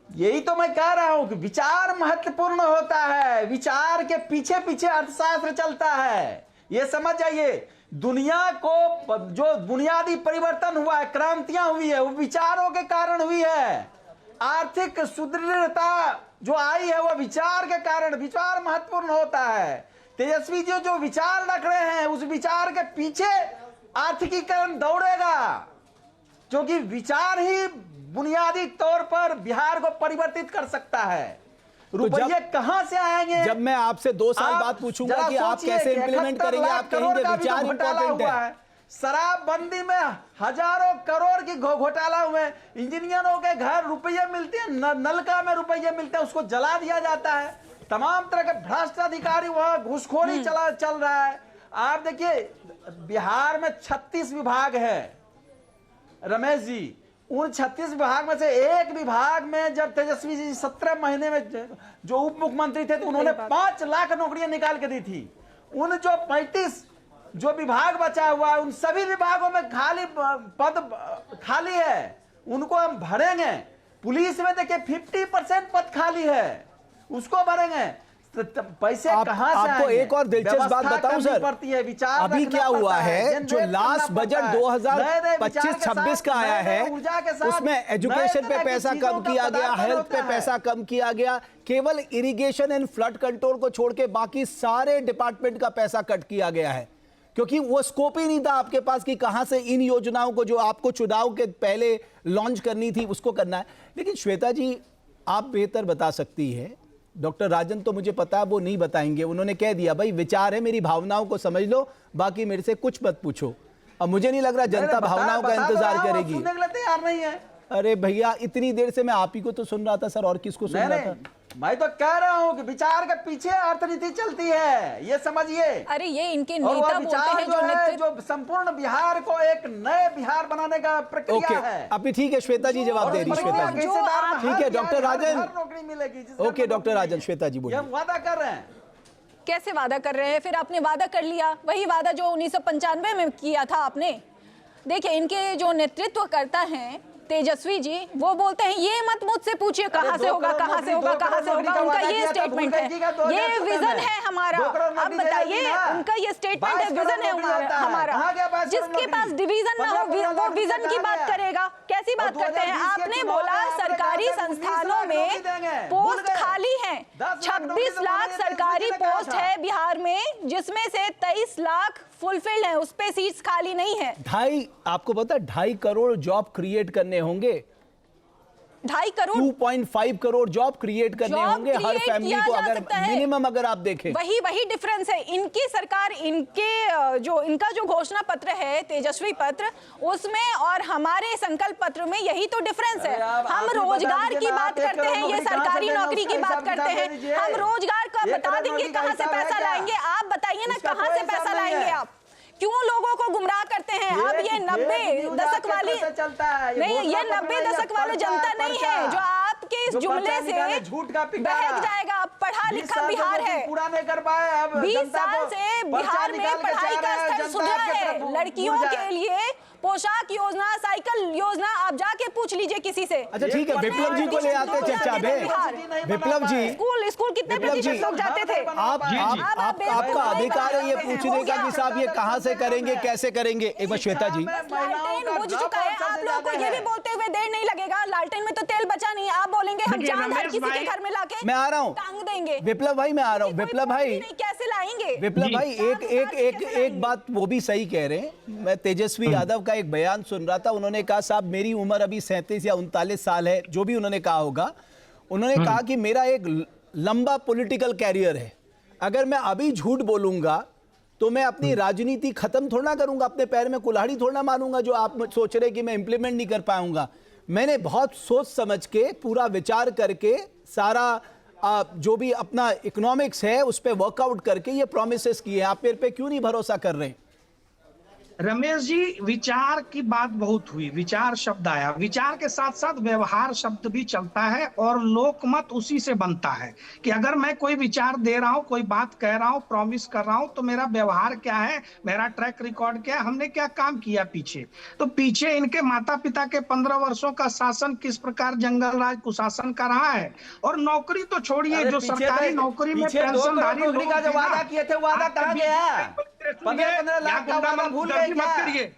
यही तो मैं कह रहा हूं कि विचार महत्वपूर्ण होता है, विचार के पीछे पीछे अर्थशास्त्र चलता है, ये समझ जाइए। दुनिया को जो बुनियादी परिवर्तन हुआ है, क्रांतियां हुई है, वो विचारों के कारण हुई है। आर्थिक सुदृढ़ता जो आई है वो विचार के कारण, विचार महत्वपूर्ण होता है। तेजस्वी जी जो विचार रख रहे हैं, उस विचार के पीछे आर्थिकीकरण दौड़ेगा, क्योंकि विचार ही बुनियादी तौर पर बिहार को परिवर्तित कर सकता है। रुपये कहां से आएंगे? जब मैं आपसे 2 साल बाद पूछूंगा कि आप कैसे इंप्लीमेंट करेंगे, आप कहेंगे विचार इंपॉर्टेंट है। शराबबंदी में हजारों करोड़ की घोटाला हुए, इंजीनियरों के घर रुपये मिलते हैं, नलका में रुपये मिलते हैं, उसको जला दिया जाता है। तमाम तरह के भ्रष्ट अधिकारी, वहां घूसखोरी चल रहा है। आप देखिए बिहार में 36 विभाग है रमेश जी। उन 36 विभाग में से एक विभाग में जब तेजस्वी जी 17 महीने में जो उप मुख्यमंत्री थे, तो उन्होंने 5 लाख नौकरियां निकाल के दी थी। उन जो 35 जो विभाग बचा हुआ है, उन सभी विभागों में खाली पद खाली है, उनको हम भरेंगे। पुलिस में देखिए 50% पद खाली है, उसको भरेंगे। पैसे कहां से आपको आएंगे? एक और दिलचस्प बात बताऊं सर, पड़ती है, विचार अभी क्या हुआ है, जो लास्ट बजट 2025-26 का आया है, उसमें एजुकेशन पे पैसा कम किया गया, हेल्थ पे पैसा कम किया गया, केवल इरिगेशन एंड फ्लड कंट्रोल को छोड़ के बाकी सारे डिपार्टमेंट का पैसा कट किया गया है, क्योंकि वो स्कोप ही नहीं था आपके पास कि कहां से इन योजनाओं को जो आपको चुनाव के पहले लॉन्च करनी थी उसको करना है। लेकिन श्वेता जी आप बेहतर बता सकती है, डॉक्टर राजन तो मुझे पता है वो नहीं बताएंगे, उन्होंने कह दिया भाई विचार है, मेरी भावनाओं को समझ लो, बाकी मेरे से कुछ मत पूछो। अब मुझे नहीं लग रहा जनता भावनाओं का इंतजार करेगी। सुनने के लिए तैयार नहीं है। अरे भैया इतनी देर से मैं आप ही को तो सुन रहा था सर, और किसको सुन रहा था? मैं तो कह रहा हूं कि विचार के पीछे अर्थनीति चलती है, ये समझिए। अरे ये इनके और नेता वो बोलते विचार हैं जो है, नेतृत्व जो संपूर्ण बिहार को एक नए बिहार बनाने का प्रक्रिया है। अभी ठीक है श्वेता जी जवाब दे रही, श्वेता जी ठीक है। डॉक्टर राजन, नौकरी मिलेगी। ओके डॉक्टर राजन, श्वेता जी बोलिए। हम वादा कर रहे हैं। कैसे वादा कर रहे हैं? फिर आपने वादा कर लिया, वही वादा जो 1995 में किया था आपने। देखिए इनके जो नेतृत्व करता है तेजस्वी जी, वो बोलते हैं ये मत मुझसे पूछिए कहां से होगा, कहां से होगा, कहां से होगा। उनका ये स्टेटमेंट है, ये विजन है हमारा। अब बताइए, उनका ये स्टेटमेंट है, विजन है हमारा। जिसके पास डिवीजन ना हो वो विजन की बात करेगा। कैसी बात करते हैं? आपने बोला सरकारी संस्थानों में पोस्ट खाली है, 26 लाख सरकारी पोस्ट है बिहार में, जिसमें से 23 लाख फुलफिल्ड है, उस पे सीट्स खाली नहीं है। आपको पता है 2.5 करोड़ जॉब क्रिएट करने होंगे, 2.5 करोड़ 2.5 करोड़ जॉब क्रिएट करने होंगे हर फैमिली को, अगर मिनिमम अगर आप देखें। वही डिफरेंस है। इनकी सरकार, इनका जो घोषणा पत्र है तेजस्वी पत्र, उसमें और हमारे संकल्प पत्र में यही तो डिफरेंस है। हम रोजगार की बात करते हैं, ये सरकारी नौकरी की बात करते हैं। हम रोजगार का बता देंगे कहां से पैसा लाएंगे। आप बताइए ना कहां से पैसा लाएंगे आप? क्यों लोगों को गुमराह करते हैं? अब ये 90 दशक वाली नहीं, ये 90 दशक वाले जनता नहीं है जो आपके इस जुमले से बहक जाएगा। पढ़ा लिखा बिहार है, पूरा नहीं कर पाए। अब 20 साल से बिहार में पढ़ाई का स्तर सुधरा है। लड़कियों के लिए पोशाक योजना, साइकिल योजना, आप जाके पूछ लीजिए किसी से। अच्छा ठीक है, विप्लव जी को ले आते चर्चा में। विप्लव जी, स्कूल कितने प्रतिशत लोग जाते थे? आपका अधिकार है ये पूछने का कि साहब ये कहां से करेंगे, कैसे करेंगे। एक बार श्वेता जी, लालटेन बुझ चुका है। आप लोगों को ये भी बोलते हुए देर नहीं लगेगा, लालटेन में तो तेल बचा नहीं। आप बोलेंगे हम जान हर किसी के घर में लाके मैं आ रहा हूं, टांग देंगे। विप्लव भाई मैं आ रहा हूं। विप्लव भाई कैसे लाएंगे? विप्लव भाई एक बात वो भी सही कह रहे हैं। मैं तेजस्वी यादव का एक बयान सुन रहा था, उन्होंने कहा साहब मेरी उम्र अभी 37 या 39 साल है, जो भी उन्होंने कहा होगा। उन्होंने कहा कि मेरा एक लंबा पॉलिटिकल कैरियर है, अगर मैं अभी झूठ बोलूंगा तो मैं अपनी राजनीति खत्म थोड़ा करूंगा, अपने पैर में कुल्हाड़ी थोड़ा मारूंगा जो आप सोच रहे कि मैं इंप्लीमेंट नहीं कर पाऊंगा। मैंने बहुत सोच समझ के, पूरा विचार करके, सारा जो भी अपना इकोनॉमिक्स है उस पर वर्कआउट करके ये प्रोमिसेस किए, आप मेरे पे क्यों नहीं भरोसा कर रहे हैं? रमेश जी, विचार की बात बहुत हुई, विचार शब्द आया, विचार के साथ साथ व्यवहार शब्द भी चलता है और लोकमत उसी से बनता है कि अगर मैं कोई विचार दे रहा हूं, कोई बात कह रहा हूं, प्रॉमिस कर रहा हूं, तो मेरा व्यवहार क्या है, मेरा ट्रैक रिकॉर्ड क्या है, हमने क्या काम किया पीछे। तो पीछे इनके माता पिता के 15 वर्षों का शासन किस प्रकार जंगल राज कुशासन का रहा है, और नौकरी तो छोड़िए, जो सरकारी नौकरी में पेंशनधारी लोग का जो वादा किए थे, वादा कहाँ गया? 15 लाख का वादा भूल गए मत करिए,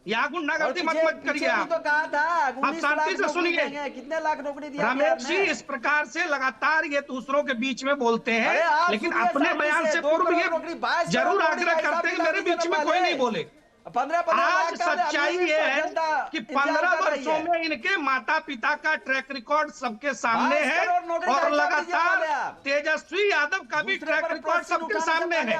यहाँ गुंडागर्दी मत करिए। आप तो कहा था आप शांति से सुनिए, कितने लाख नौकरी दिया रमेश जी, इस प्रकार से लगातार ये दूसरों के बीच में बोलते हैं, लेकिन अपने बयान से पूर्व ये जरूर आग्रह करते हैं मेरे बीच में कोई नहीं बोले। 15 आज सच्चाई ये है कि 15 वर्षों में इनके माता पिता का ट्रैक रिकॉर्ड सबके सामने है, और लगातार तेजस्वी यादव का भी ट्रैक रिकॉर्ड सबके सामने है।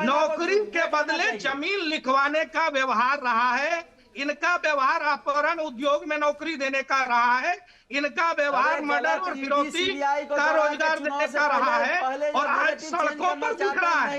नौकरी के बदले जमीन लिखवाने का व्यवहार रहा है इनका, व्यवहार अपहरण उद्योग में नौकरी देने का रहा है इनका, व्यवहार मर्डर और फिरौती का रोजगार देने का रहा है, और आज सड़कों पर दिख रहा है।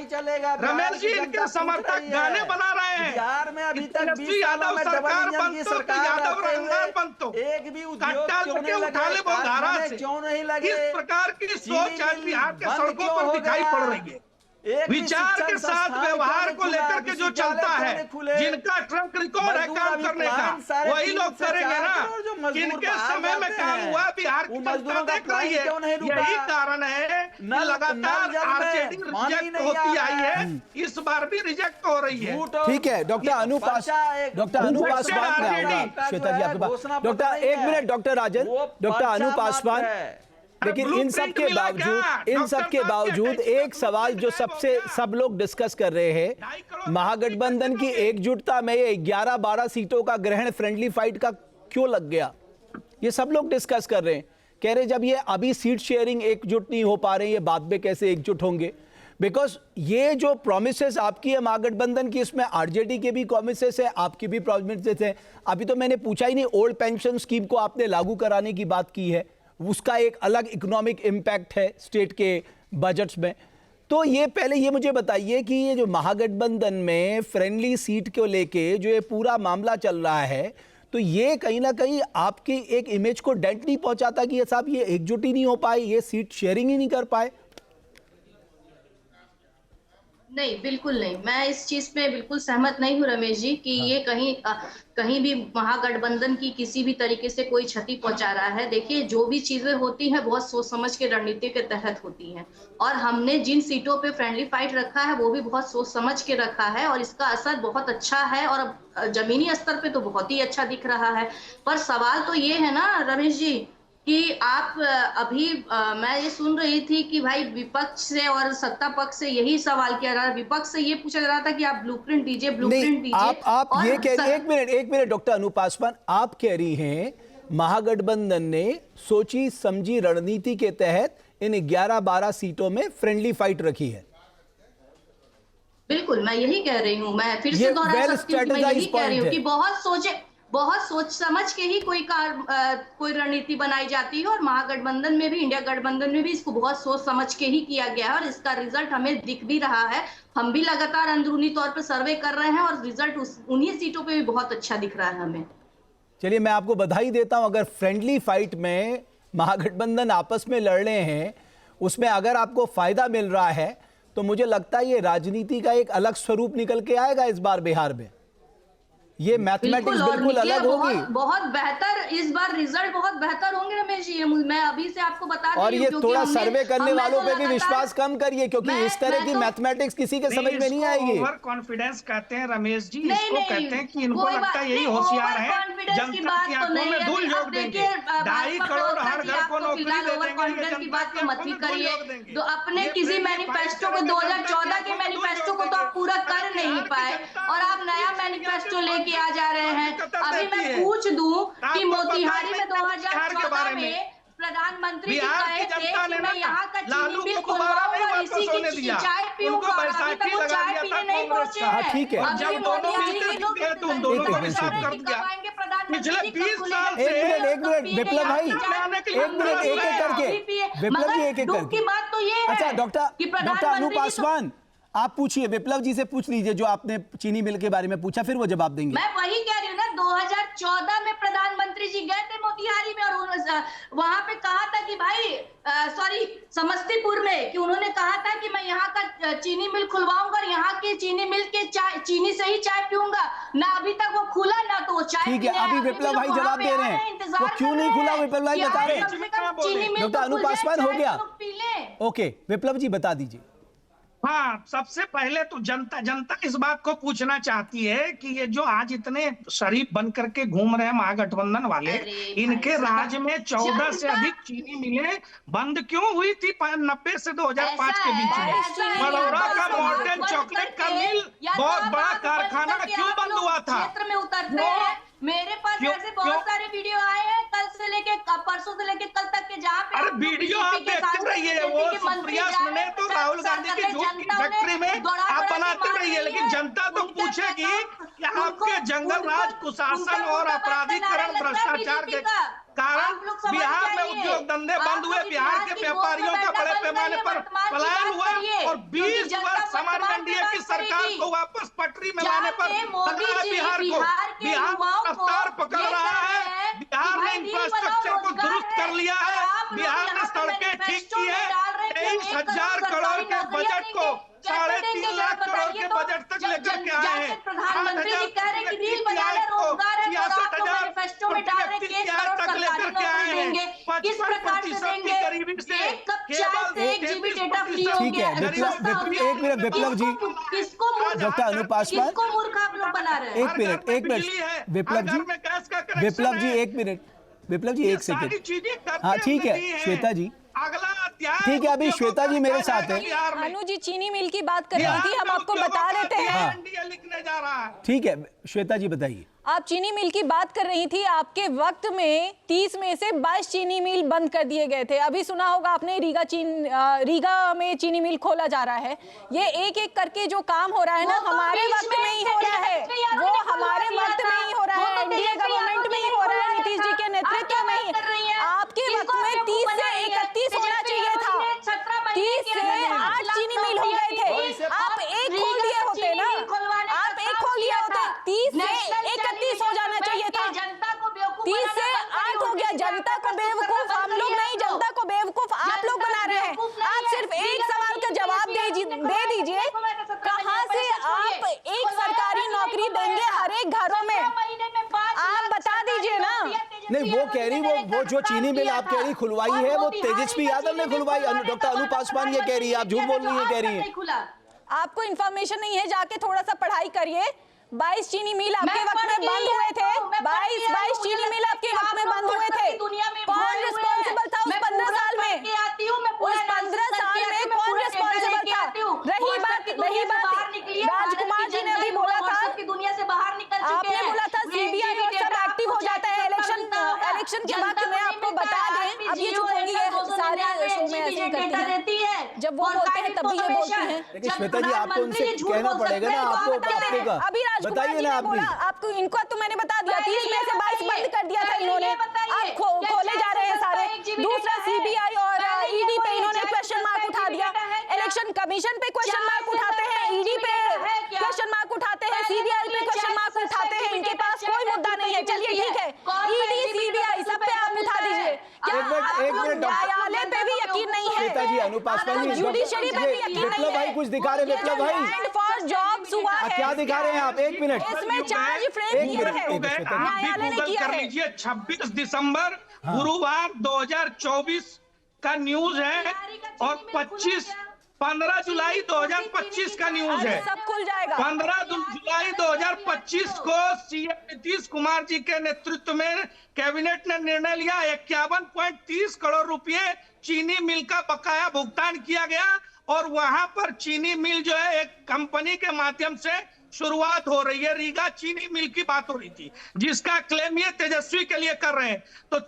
रमेश जी, इनके समर्थक गाने बना रहे हैं, बिहार में अभी तक यादव सरकार बनतो तो यादव रंगार बनतो, एक भी कट्टा लेके उठा ले बौधारा से। क्यों नहीं लगे? इस प्रकार की सोच आज बिहार के सड़कों पर दिखाई पड़ रही है। विचार के साथ व्यवहार को लेकर के जो चलता है, जिनका ट्रैक रिकॉर्ड है काम करने का, वही लोग करेंगे ना। जिनके समय में काम हुआ बिहार की जनता देख रही है, यही कारण है कि लगातार आरजेडी रिजेक्ट होती आई है, इस बार भी रिजेक्ट हो रही है। ठीक है, डॉक्टर अनूप पासवान, श्वेता जी आपके पास। डॉक्टर, एक मिनट डॉक्टर राजन, डॉक्टर अनूप पासवान, लेकिन इन सब के बावजूद एक सवाल जो सब लोग डिस्कस कर रहे हैं, महागठबंधन की एकजुटता में 11-12 सीटों का ग्रहण फ्रेंडली फाइट का क्यों लग गया, ये सब लोग डिस्कस कर रहे हैं। कह रहे जब ये अभी सीट शेयरिंग एकजुट नहीं हो पा रहे, ये बाद में कैसे एकजुट होंगे? बिकॉज ये जो प्रोमिसेस आपकी है महागठबंधन की, इसमें आरजेडी के भी प्रोमिसेस है, आपकी भी प्रोमिसेस है। अभी तो मैंने पूछा ही नहीं, ओल्ड पेंशन स्कीम को आपने लागू कराने की बात की है, उसका एक अलग इकोनॉमिक इम्पैक्ट है स्टेट के बजट्स में। तो ये पहले ये मुझे बताइए कि ये जो महागठबंधन में फ्रेंडली सीट को लेके जो ये पूरा मामला चल रहा है, तो ये कहीं ना कहीं आपकी एक इमेज को डेंट नहीं पहुंचाता कि ये साहब ये एकजुट ही नहीं हो पाए, ये सीट शेयरिंग ही नहीं कर पाए? नहीं, बिल्कुल नहीं, मैं इस चीज पे बिल्कुल सहमत नहीं हूँ रमेश जी कि ये कहीं भी महागठबंधन की किसी भी तरीके से कोई क्षति पहुंचा रहा है। देखिए, जो भी चीजें होती हैं बहुत सोच समझ के रणनीति के तहत होती हैं, और हमने जिन सीटों पे फ्रेंडली फाइट रखा है वो भी बहुत सोच समझ के रखा है, और इसका असर बहुत अच्छा है, और जमीनी स्तर पे तो बहुत ही अच्छा दिख रहा है। पर सवाल तो ये है ना रमेश जी कि आप अभी मैं ये सुन रही थी कि भाई विपक्ष से और सत्ता पक्ष से यही सवाल किया रहा, विपक्ष से ये पूछा जा रहा था कि आप ब्लूप्रिंट दीजिए, ब्लूप्रिंट दीजिए। आप ये कह रही हैं, एक मिनट डॉक्टर अनूप पासवान, आप कह रही हैं महागठबंधन ने सोची समझी रणनीति के तहत इन 11-12 सीटों में फ्रेंडली फाइट रखी है। बिल्कुल, मैं यही कह रही हूँ, मैं फिर से दोहरा सकती हूँ, मैं यही कह रही हूँ कि बहुत सोच समझ के ही कोई रणनीति बनाई जाती है, और महागठबंधन में भी, इंडिया गठबंधन में भी इसको बहुत सोच समझ के ही किया गया है, और इसका रिजल्ट हमें दिख भी रहा है। हम भी लगातार अंदरूनी तौर पर सर्वे कर रहे हैं, और रिजल्ट उन्हीं सीटों पे भी बहुत अच्छा दिख रहा है हमें। चलिए, मैं आपको बधाई देता हूं। अगर फ्रेंडली फाइट में महागठबंधन आपस में लड़ रहे हैं, उसमें अगर आपको फायदा मिल रहा है, तो मुझे लगता है ये राजनीति का एक अलग स्वरूप निकल के आएगा इस बार बिहार में। ये मैथमेटिक्स बिल्कुल अलग होगी, बहुत बेहतर, इस बार रिजल्ट बहुत बेहतर होंगे रमेश जी, मैं अभी से आपको बता रही हूं। और ये थोड़ा सर्वे करने वालों पे भी विश्वास कम करिए, क्योंकि इस तरह की मैथमेटिक्स किसी के समझ में नहीं आएगी। ओवर कॉन्फिडेंस कहते हैं रमेश जी, इसको कहते हैं कि इनको लगता है यही होशियार है, जनता की आंखों में धूल झोंक देंगे, 2.5 करोड़ हर घर को नौकरी दे देंगे, की बात को मत ही करिए। तो अपने किसी मैनिफेस्टो को 2014 के मैनिफेस्टो को तो आप पूरा कर नहीं पाए, और आप नया मैनिफेस्टो लेके आ जा रहे हैं। अभी मैं पूछ दूं कि मोतिहारी में 2014 में प्रधानमंत्री जी कहे थे कि मैं यहाँ का चीनी मिल खुलवाऊंगा और इसी की चाय पीऊंगा, अभी तक वो चाय पीने नहीं पहुंचे पहुंचे हाँ, हैं। ठीक है। अभी जब दोनों मोदी मिलकर जी लोग दिखे तो उन दोनों को भी साफ कर दिया। कब आएंगे प्रधानमंत्री पिछले जी? 20 कब साल खुलेगा? से- एक मिनट विप्लव भाई, एक मिनट एक एक करके, विप्लव जी एक एक दुख करके। की बात तो ये है अच्छा कि डॉक्टर अनूप प्रधानमंत्री जी तो- पासवान, आप पूछिए, विप्लव जी से पूछ लीजिए जो आपने चीनी मिल के बारे में पूछा, फिर वो जवाब देंगे। मैं वही कह रही हूँ ना, 2014 में प्रधानमंत्री जी गए थे मोतिहारी में और वहां पे कहा था कि भाई समस्तीपुर में, कि उन्होंने कहा था कि मैं यहाँ का चीनी मिल खुलवाऊंगा और यहाँ की चीनी मिल के चीनी से ही चाय पीऊंगा। ना अभी तक वो खुला, ना तो वो चाय ठीक है, पीने अभी आए। विप्लव भाई वहाँ जवाब पे दे आ रहे हैं, इंतजार वो क्यों कर नहीं रहे खुला, हैं विप्लव भाई कि बता आज रहे हैं। कम से कम चीनी मिल डॉक्टर तो अनूप खुल जाए, पासवान हो चाय गया। तो लोग पी लें। ओके विप्लव जी बता दीजिए। हाँ, सबसे पहले तो जनता इस बात को पूछना चाहती है कि ये जो आज इतने शरीफ बन करके घूम रहे हैं महागठबंधन वाले, अरे इनके भाई राज्य में 14 से जनता- अधिक चीनी मिलें बंद क्यों हुई थी 90 से 2005 के बीच ऐसा में? है, बड़ौदा का ऐसा है, मॉर्टेन बंद चॉकलेट का करके, मिल, या तो बहुत आप बड़ा बंद कारखाना करके क्यों आप बंद लोग हुआ था? क्षेत्र में उतरते क्यों? हैं। मेरे पास क्यों? ऐसे बहुत क्यों? सारे वीडियो आए हैं, कल से लेके परसों से लेके कल तक के, जहाँ पे अरे आप लोग वीडियो बीजेपी आप के देखते सांसद रहिए, कहते वो हैं कि मंत्री सुप्रिया जा रहे सुने हैं, तो प्रचार राहुल गांधी की कर रहे, झूठ की जनता उन्हें फैक्ट्री में दौड़ा आप दौड़ा के बनाते मार रहिए, रही लेकिन है। जनता तो उनके पूछेगी नेताओं- कि आपके उनको- जंगल उनको- राज कुशासन उनका और मुर्दाबाद का अपराधीकरण नारा लगता है भ्रष्टाचार बीजेपी के का। कारण आप लोग समझ बिहार में जाइए। उद्योग धंधे आप बंद हुए, लोग बिहार इतिहास के की व्यापारियों गोद का में बड़े बैठना पैमाने बंद पर करिए, वर्तमान की पलायन बात हुआ करिए, और क्योंकि 20 जनता वर्ष समाज वर्तमान एनडीए की की बात सरकार करेगी। को वापस पटरी में लाने पर जाके मोदी लगा है जी बिहार को। बिहार के बिहार युवाओं को रफ्तार पकड़ ये रहा कह रहे है, हैं कि बिहार ने भाई रील बनाओ, इंफ्रास्ट्रक्चर को रोजगार दुरुस्त कर लिया और है, आप लोग बिहार ने यहाँ पे सड़कें ठीक मैनिफेस्टो की में है, डाल रहे हैं कि हम 23,000 1 करोड़ के सरकारी बजट को नौकरियां देंगे। 3.5 लाख करोड़ के बजट तक लेकर के आए हैं। प्रधानमंत्री जी कह रहे हैं कि रील बना रहे, रोजगार है, और आप लोग मैनिफेस्टो में डाल रहे हैं कि 1 करोड़ सरकारी नौकरी देंगे। किस प्रकार से देंगे? 1 कप चाय से 1 GB डेटा फ्री हो ठीक गया है, है। सस्ता हो गया है। एक मिनट विप्लव जी। किसको मूर्ख- डॉक्टर अनूप पासवान, किसको मूर्ख आप लोग बना रहे हैं? एक मिनट विप्लव जी, विप्लव जी एक मिनट, विप्लव जी एक सेकंड। हाँ ठीक है श्वेता जी, अगला अध्याय ठीक है, अभी श्वेता जी मेरे साथ है। अनु जी चीनी मिल की बात कर रही थी, हम आपको बता देते हैं। एनडीए लिखने जा रहा है। ठीक है श्वेता जी बताइए। आप चीनी मिल की बात कर रही थी, आपके वक्त में 30 में से 22 चीनी मिल बंद कर दिए गए थे। अभी सुना होगा आपने रीगा में चीनी मिल खोला जा रहा है। ये एक एक करके जो काम हो रहा है ना, हमारे वक्त में ही हो रहा है, वो हमारे वक्त में ही हो रहा है, एनडीए गवर्नमेंट में ही हो रहा है, नीतीश जी के नेतृत्व में ही। आपके वक्त में 30 से 31 होना चाहिए था, 30 से 8 चीनी मिल हो गए थे। आप एक खोल दिए होते ना, आप एक खोल दिए होते, 30 से 31 हो जाना चाहिए था। 30 से 8 हो गया। जनता को बेवकूफ हम लोग नहीं, जनता को बेवकूफ आप लोग बना रहे हैं। आप सिर्फ एक सवाल का जवाब दे दीजिए, कहां से आप एक सरकारी नौकरी देंगे हर एक घरों में? आप बता दीजिए ना। नहीं वो कह रही, वो जो चीनी मिल आप कह रही खुलवाई है, वो तेजस्वी यादव ने खुलवाई। डॉक्टर अनूप पासवान ये कह रही है, आप झूठ बोल रही है, कह रही है। आपको इन्फॉर्मेशन नहीं है, जाके थोड़ा सा पढ़ाई करिए। 22 चीनी मिल आपके वक्त में बंद हुए थे, 22 चीनी मिल आपके वक्त में बंद हुए थे। कौन रिस्पॉन्सिबल था उस 15 साल में? उस 15 साल में कौन रिस्पॉन्सिबल था? रही बात राजकुमार जी ने अभी बोला था, दुनिया से बाहर निकल चुके आपने हैं। बोला था सीबीआई और सब एक्टिव हो जाता है इलेक्शन के वक्त में। आपको बता दें, अब ये चुप होंगी, ये सारे शो में ऐसे ही करती है, जब वो बोलते हैं तभी ये बोलती हैं। लेकिन श्वेता जी आपको उनसे कहना पड़ेगा ना, आपको अभी राजकुमार जी ने बोला, आपको इनको तो मैंने बता दिया, 30 में से 22 बंद कर दिया था इन्होंने, अब खोले जा रहे हैं सारे। दूसरा सीबीआई और ईडी पे इन्होंने क्वेश्चन मार्क उठा दिया, इलेक्शन कमीशन पे क्वेश्चन मार्क उठाते हैं, ईडी पे क्वेश्चन मार्क उठाते हैं, सीबीआई पे क्वेश्चन मार्क उठाते हैं। इनके पास कोई मुद्दा नहीं है। चलिए ठीक है, ईडी सीबीआई सब पे आप उठा दीजिए। क्या एक मिनट न्यायालय पे भी यकीन नहीं है? श्वेता जी, अनूप पासवान जी, जुडिशरी पे भी यकीन नहीं विप्लव है। भाई कुछ दिखा रहे हैं, विप्लव भाई लैंड फॉर जॉब्स हुआ है, क्या दिखा रहे हैं आप? एक मिनट, इसमें चार्ज फ्रेम एक किया मिनट, है, एक मिनट, आप भी न्यायालय ने गूगल किया कर है। लीजिए, 26 दिसंबर गुरुवार 2024 का न्यूज है, और 15 जुलाई 2025 का न्यूज है। सब खुल जाएगा। 15 जुलाई 2025 को सीएम नीतीश कुमार जी के नेतृत्व में कैबिनेट ने निर्णय लिया, 51.30 करोड़ रुपए चीनी मिल का बकाया भुगतान किया गया, और वहां पर चीनी मिल जो है एक कंपनी के माध्यम से शुरुआत हो रही है। रीगा चीनी मिल की बात हो रही थी, जिसका क्लेम ये तेजस्वी के लिए कर रहे हैं। तो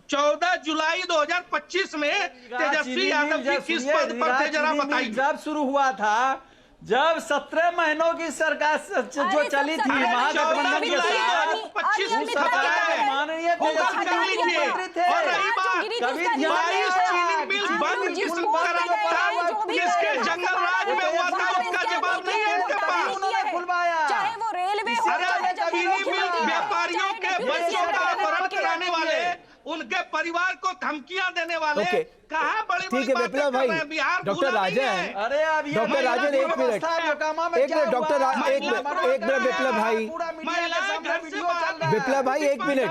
14 जुलाई 2025 में तेजस्वी यादव जी किस पद पर थे, जरा बताइए। जब शुरू हुआ था जब 17 महीनों की सरकार जो चली थी महागठबंधन के साथ, 25 उस समय माननीय मुख्यमंत्री थे, कभी ध्यान नहीं चीनी मिल बंद किसको कराया, जिसके जंगल राज में हुआ था उसका जवाब नहीं है इनके पास। उन्होंने खुलवाया। चाहे वो रेलवे हो, अरे चीनी मिल व्यापारियों के बच्चों का अपहरण कराने वाले, उनके परिवार को धमकियां देने वाले, कहाँ बड़ी ठीक है विप्लव भाई, डॉक्टर राजन, अरे अब ये डॉक्टर राजन एक मिनट, एक मिनट डॉक्टर एक मिनट विप्लव भाई, विप्लव भाई एक मिनट,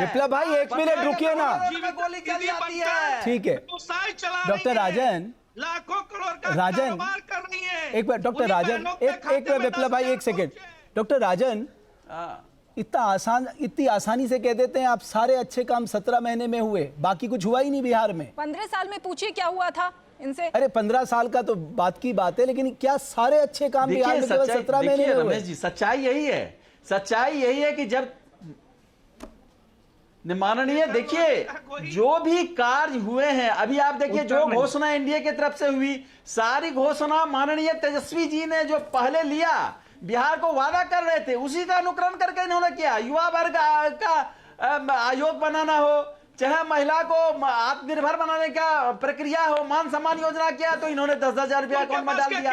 विप्लव भाई एक मिनट रुकिए ना, गोली चली आती है। ठीक है डॉक्टर राजन, लाखों करोड़ का राजन, कारोबार कर रही है। एक मिनट डॉक्टर राजन, एक मिनट विप्लव भाई एक सेकेंड, डॉक्टर राजन इतनी आसानी से कह देते हैं आप सारे अच्छे काम 17 महीने में हुए, बाकी कुछ हुआ ही नहीं बिहार में। 15 साल में पूछिए क्या हुआ था इनसे। अरे 15 साल का तो बात की बात है, लेकिन क्या सारे अच्छे काम बिहार में केवल 17 महीने में हुए? रमेश जी, सच्चाई यही है, सच्चाई यही है कि जब माननीय देखिए जो भी कार्य हुए हैं, अभी आप देखिए जो घोषणा एनडीए की तरफ से हुई, सारी घोषणा माननीय तेजस्वी जी ने जो पहले लिया, बिहार को वादा कर रहे थे, उसी का अनुकरण करके इन्होंने किया। युवा वर्ग का आयोग बनाना हो, चाहे महिला को आत्मनिर्भर बनाने का प्रक्रिया हो, मान सम्मान योजना किया तो इन्होंने 10,000 रुपया अकाउंट में डाल दिया।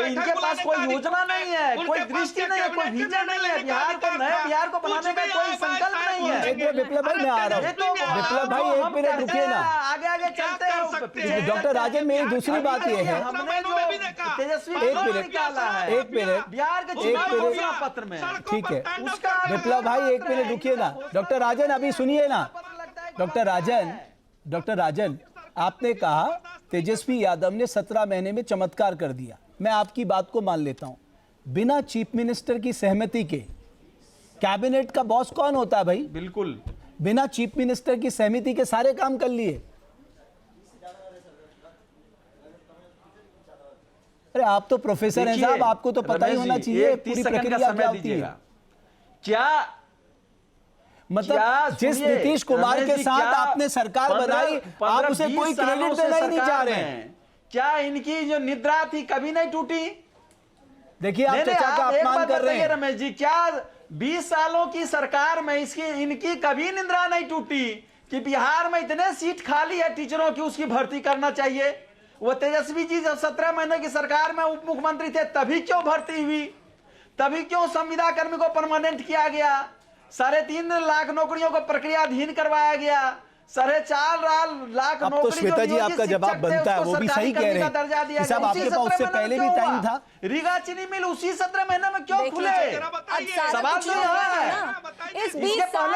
इनके पास कोई योजना नहीं है, कोई दृष्टि नहीं है, कोई विजन नहीं है, बिहार को नए बिहार को बनाने का कोई संकल्प नहीं है। विप्लव भाई मैं आ रहा हूँ, विप्लव भाई एक मिनट रुकिए ना, आगे आगे चलते हैं। डॉक्टर राजन मेरी दूसरी बात यह है, हमने जो तेजस्वी निकाला है एक मिनट बिहार के घोषणा पत्र में, ठीक है विप्लव भाई एक मिनट रुकिए ना, डॉक्टर राजन अभी सुनिए ना, डॉक्टर राजन आपने कहा तेजस्वी यादव ने 17 महीने में चमत्कार कर दिया, मैं आपकी बात को मान लेता हूं। बिना चीफ मिनिस्टर की सहमति के कैबिनेट का बॉस कौन होता है भाई? बिल्कुल, बिना चीफ मिनिस्टर की सहमति के सारे काम कर लिए। अरे आप तो प्रोफेसर हैं साहब, आपको तो पता ही होना चाहिए पूरी प्रक्रिया क्या होती है। क्या मतलब जिस नीतीश कुमार के साथ आपने सरकार बनाई, आप उसे कोई क्रेडिट देना ही नहीं चाह रहे हैं। क्या इनकी जो निद्रा थी कभी नहीं टूटी? देखिए आप चचा का अपमान कर रहे हैं रमेश जी, क्या 20 सालों की सरकार में इनकी कभी निद्रा नहीं टूटी कि बिहार में इतने सीट खाली है टीचरों की, उसकी भर्ती करना चाहिए? वो तेजस्वी जी जब 17 महीने की सरकार में उप मुख्यमंत्री थे तभी क्यों भर्ती हुई? तभी क्यों संविदा कर्मी को परमानेंट किया गया? 3.5 लाख नौकरियों को प्रक्रियाधीन करवाया गया। 4.5 लाख अब तो श्वेता जी आपका जवाब बनता है, वो भी सही कह रहे हैं साहब, आपके पास उससे पहले भी टाइम था। रीगा चीनी मिल उसी 17 महीने में क्यों खुले? सवाल तो है इस 20 साल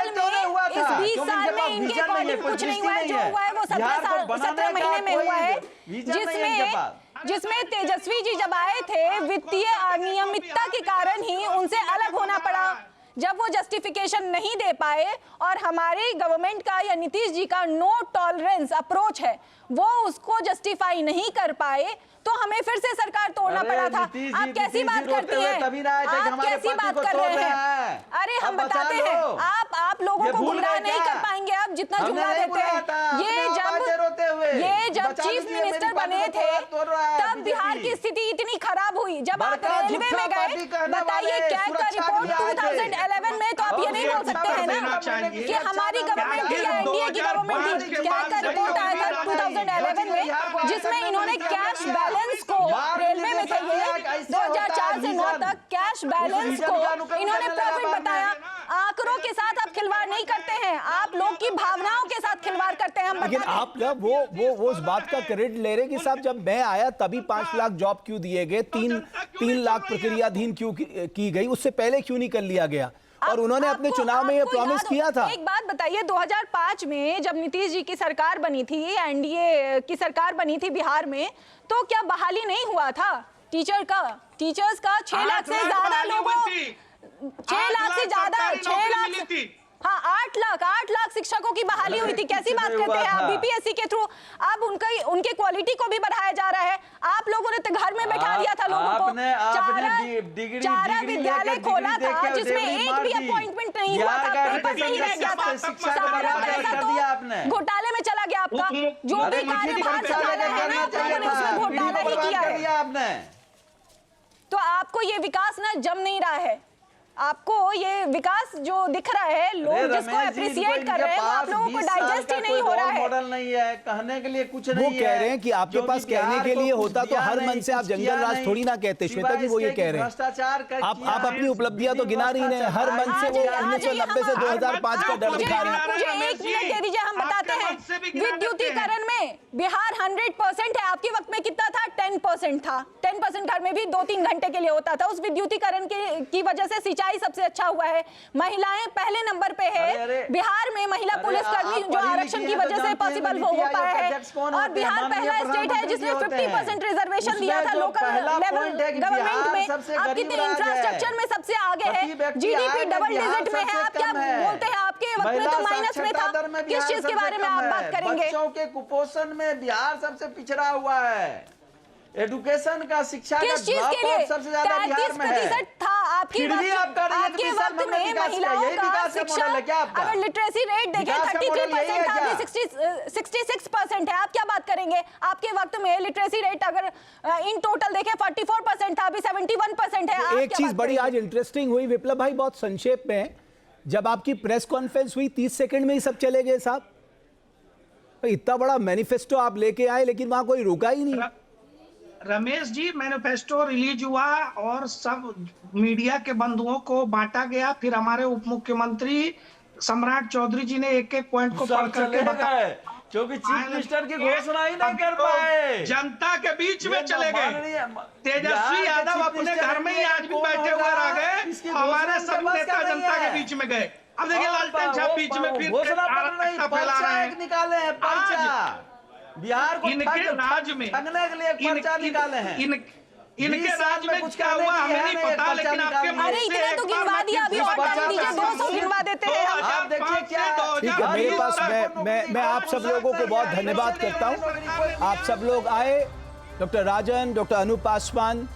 में इनके अकॉर्डिंग कुछ नहीं हुआ है, जो हुआ है वो 17 महीने में हुआ है, जिसमें तेजस्वी जी जब आए थे वित्तीय अनियमितता के कारण ही उनसे अलग होना पड़ा। जब वो जस्टिफिकेशन नहीं दे पाए और हमारी गवर्नमेंट का या नीतीश जी का नो टॉलरेंस अप्रोच है, वो उसको जस्टिफाई नहीं कर पाए तो हमें फिर से सरकार तोड़ना पड़ा था। आप कैसी बात करती हैं? आप कैसी बात कर रहे हैं? अरे हम बताते हैं, आप लोगों को गुमराह नहीं कर पाएंगे आप जितना जुमला देते हैं। ये जब चीफ मिनिस्टर बने थे तब बिहार की स्थिति इतनी खराब हुई। जब आप रेलवे में गए, बताइए कैग का रिपोर्ट 2011 में, तो आप ये नहीं बोल सकते हैं ना कि हमारी गवर्नमेंट थी या एनडीए की गवर्नमेंट थी। कैग का रिपोर्ट आया था 2011 में जिसमें इन्होंने कैश बैलेंस को, रेलवे में थे ये 2004 से 9 तक, कैश बैलेंस को इन्होंने प्रॉफिट बताया। आंकड़ों के साथ आप खिलवाड़ नहीं करते हैं, आप लोग की भावनाओं के साथ खिलवाड़ करते हैं। लेकिन आप वो उस बात का क्रेडिट ले रहे कि साहब जब मैं आया तभी 5 लाख जॉब क्यों दिए गए, 3 लाख प्रक्रियाधीन क्यों की गई, उससे पहले क्यों नहीं कर लिया गया? और उन्होंने अपने चुनाव में ये प्रॉमिस किया था। एक बात बताइए, 2005 में जब नीतीश जी की सरकार बनी थी, एनडीए की सरकार बनी थी बिहार में, तो क्या बहाली नहीं हुआ था टीचर्स का 6 लाख से ज्यादा लोगों, 6 लाख से ज्यादा, 6 लाख, हाँ 8 लाख शिक्षकों की बहाली हुई थी। कैसी बात करते हैं आप? बीपीएससी के थ्रू अब उनके क्वालिटी को भी बढ़ाया जा रहा है। आप लोगों ने तो घर में बैठा दिया था लोगों को। चारा विद्यालय खोला था जिसमें एक भी अपॉइंटमेंट नहीं हुआ था, पेपर नहीं रह गया था, सारा पैसा तो घोटाले में चला गया आपका। जो भी कार्यभार संभाला है ना, तो उन्होंने उसमें घोटाला ही किया है। तो आपको ये विकास ना जम नहीं रहा है, आपको ये विकास जो दिख रहा है, लोग जिसको अप्रिशिएट कर रहे हैं, वो आप लोगों को डाइजेस्ट ही नहीं हो रहा है। मॉडल नहीं है, कहने के लिए कुछ नहीं है। वो कह रहे हैं कि आपके पास कहने के लिए होता तो हर मन से आप जंगल राज थोड़ी ना कहते। श्वेता जी वो ये कह रहे हैं, भ्रष्टाचार आप अपनी उपलब्धियां तो गिना रही हैं, हर मन से वो 1990 से 2005 का डर दिखा रही हैं। मुझे 1 मिनट दे दीजिए, हम बताते हैं। विद्युतीकरण में बिहार 100% है, आपके वक्त में कितना था? 10% था। 10% घर में भी 2-3 घंटे के लिए होता था। उस विद्युतीकरण की वजह से सिंचाई सबसे अच्छा हुआ है, महिलाएं पहले नंबर पे है। बिहार में महिला पुलिसकर्मी जो आरक्षण की वजह से पॉसिबल हो पाया है, और बिहार पहला स्टेट है जिसने 50% रिजर्वेशन दिया था लोकल लेवल गवर्नमेंट में। आप कितने इंफ्रास्ट्रक्चर में सबसे आगे है, जीडीपी डबल डिजिट में है, आप क्या बोलते हैं? आपके वक्त में तो माइनस में था। किस चीज के बारे में आप बात करेंगे? बच्चों के कुपोषण में बिहार सबसे पिछड़ा हुआ है। एजुकेशन का, शिक्षा का ड्रॉपआउट सबसे ज्यादा बिहार में है। था आपकी आपके वक्त में महिलाओं का शिक्षा, अगर लिटरेसी रेट देखें 33% था, अभी 66% है। आप क्या बात करेंगे? आपके वक्त में लिटरेसी रेट अगर इन टोटल देखें 44% था, अभी 71% है। एक चीज बड़ी आज इंटरेस्टिंग हुई विप्लव भाई, बहुत संक्षेप में, जब आपकी प्रेस कॉन्फ्रेंस हुई 30 सेकंड में ही सब चले गए साहब। इतना बड़ा मैनिफेस्टो आप लेके आए लेकिन वहां कोई रुका ही नहीं। रमेश जी, मैनिफेस्टो रिलीज हुआ और सब मीडिया के बंधुओं को बांटा गया। फिर हमारे उप मुख्यमंत्री सम्राट चौधरी जी ने एक-एक पॉइंट को पढ़ करके बताया, क्योंकि चीफ मिनिस्टर की घोषणा ही नहीं कर पाए, जनता के बीच में चले गए। तेजस्वी यादव अपने घर में ही आज भी बैठे हुए रह गए, हमारे सब नेता जनता के बीच में गए। अब देखिए लालटेन छाप बीच में फिर घोषणा पत्र नहीं, पर्चा एक निकाले हैं, पर्चा बिहार को इनके राज्य में ठगने के लिए पर्चा निकाले हैं। इनके राज्य में कुछ क्या हुआ हमें नहीं पता, लेकिन आपके अरे इतने तो गिनवा दिया, अभी और टाइम दीजिए, 200 गिनवा देते हैं हम। आप देखिए क्या ठीक है, मेरे पास मैं आप सब लोगों को बहुत धन्यवाद करता हूं। आप सब लोग आए, डॉक्टर राजन, डॉक्टर अनूप पासवान,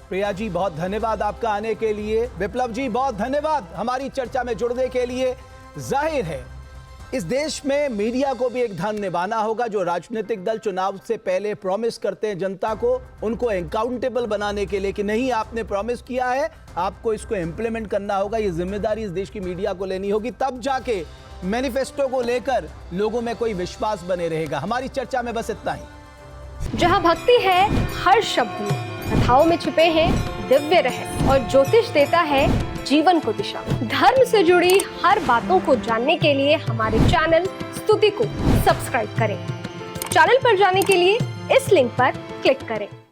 प्रिया जी बहुत धन्यवाद आपका आने के लिए। विप्लव जी बहुत धन्यवाद हमारी चर्चा में जुड़ने के लिए। जाहिर है इस देश में मीडिया को भी एक धर्म निभाना होगा। जो राजनीतिक दल चुनाव से पहले प्रॉमिस करते हैं जनता को, उनको अकाउंटेबल बनाने के लिए कि नहीं आपने प्रॉमिस किया है, आपको इसको इम्प्लीमेंट करना होगा। ये जिम्मेदारी इस देश की मीडिया को लेनी होगी, तब जाके मैनिफेस्टो को लेकर लोगों में कोई विश्वास बने रहेगा। हमारी चर्चा में बस इतना ही। जहां भक्ति है हर शब्द में, कथाओं में छुपे हैं दिव्य रहस्य, और ज्योतिष देता है जीवन को दिशा। धर्म से जुड़ी हर बातों को जानने के लिए हमारे चैनल स्तुति को सब्सक्राइब करें। चैनल पर जाने के लिए इस लिंक पर क्लिक करें।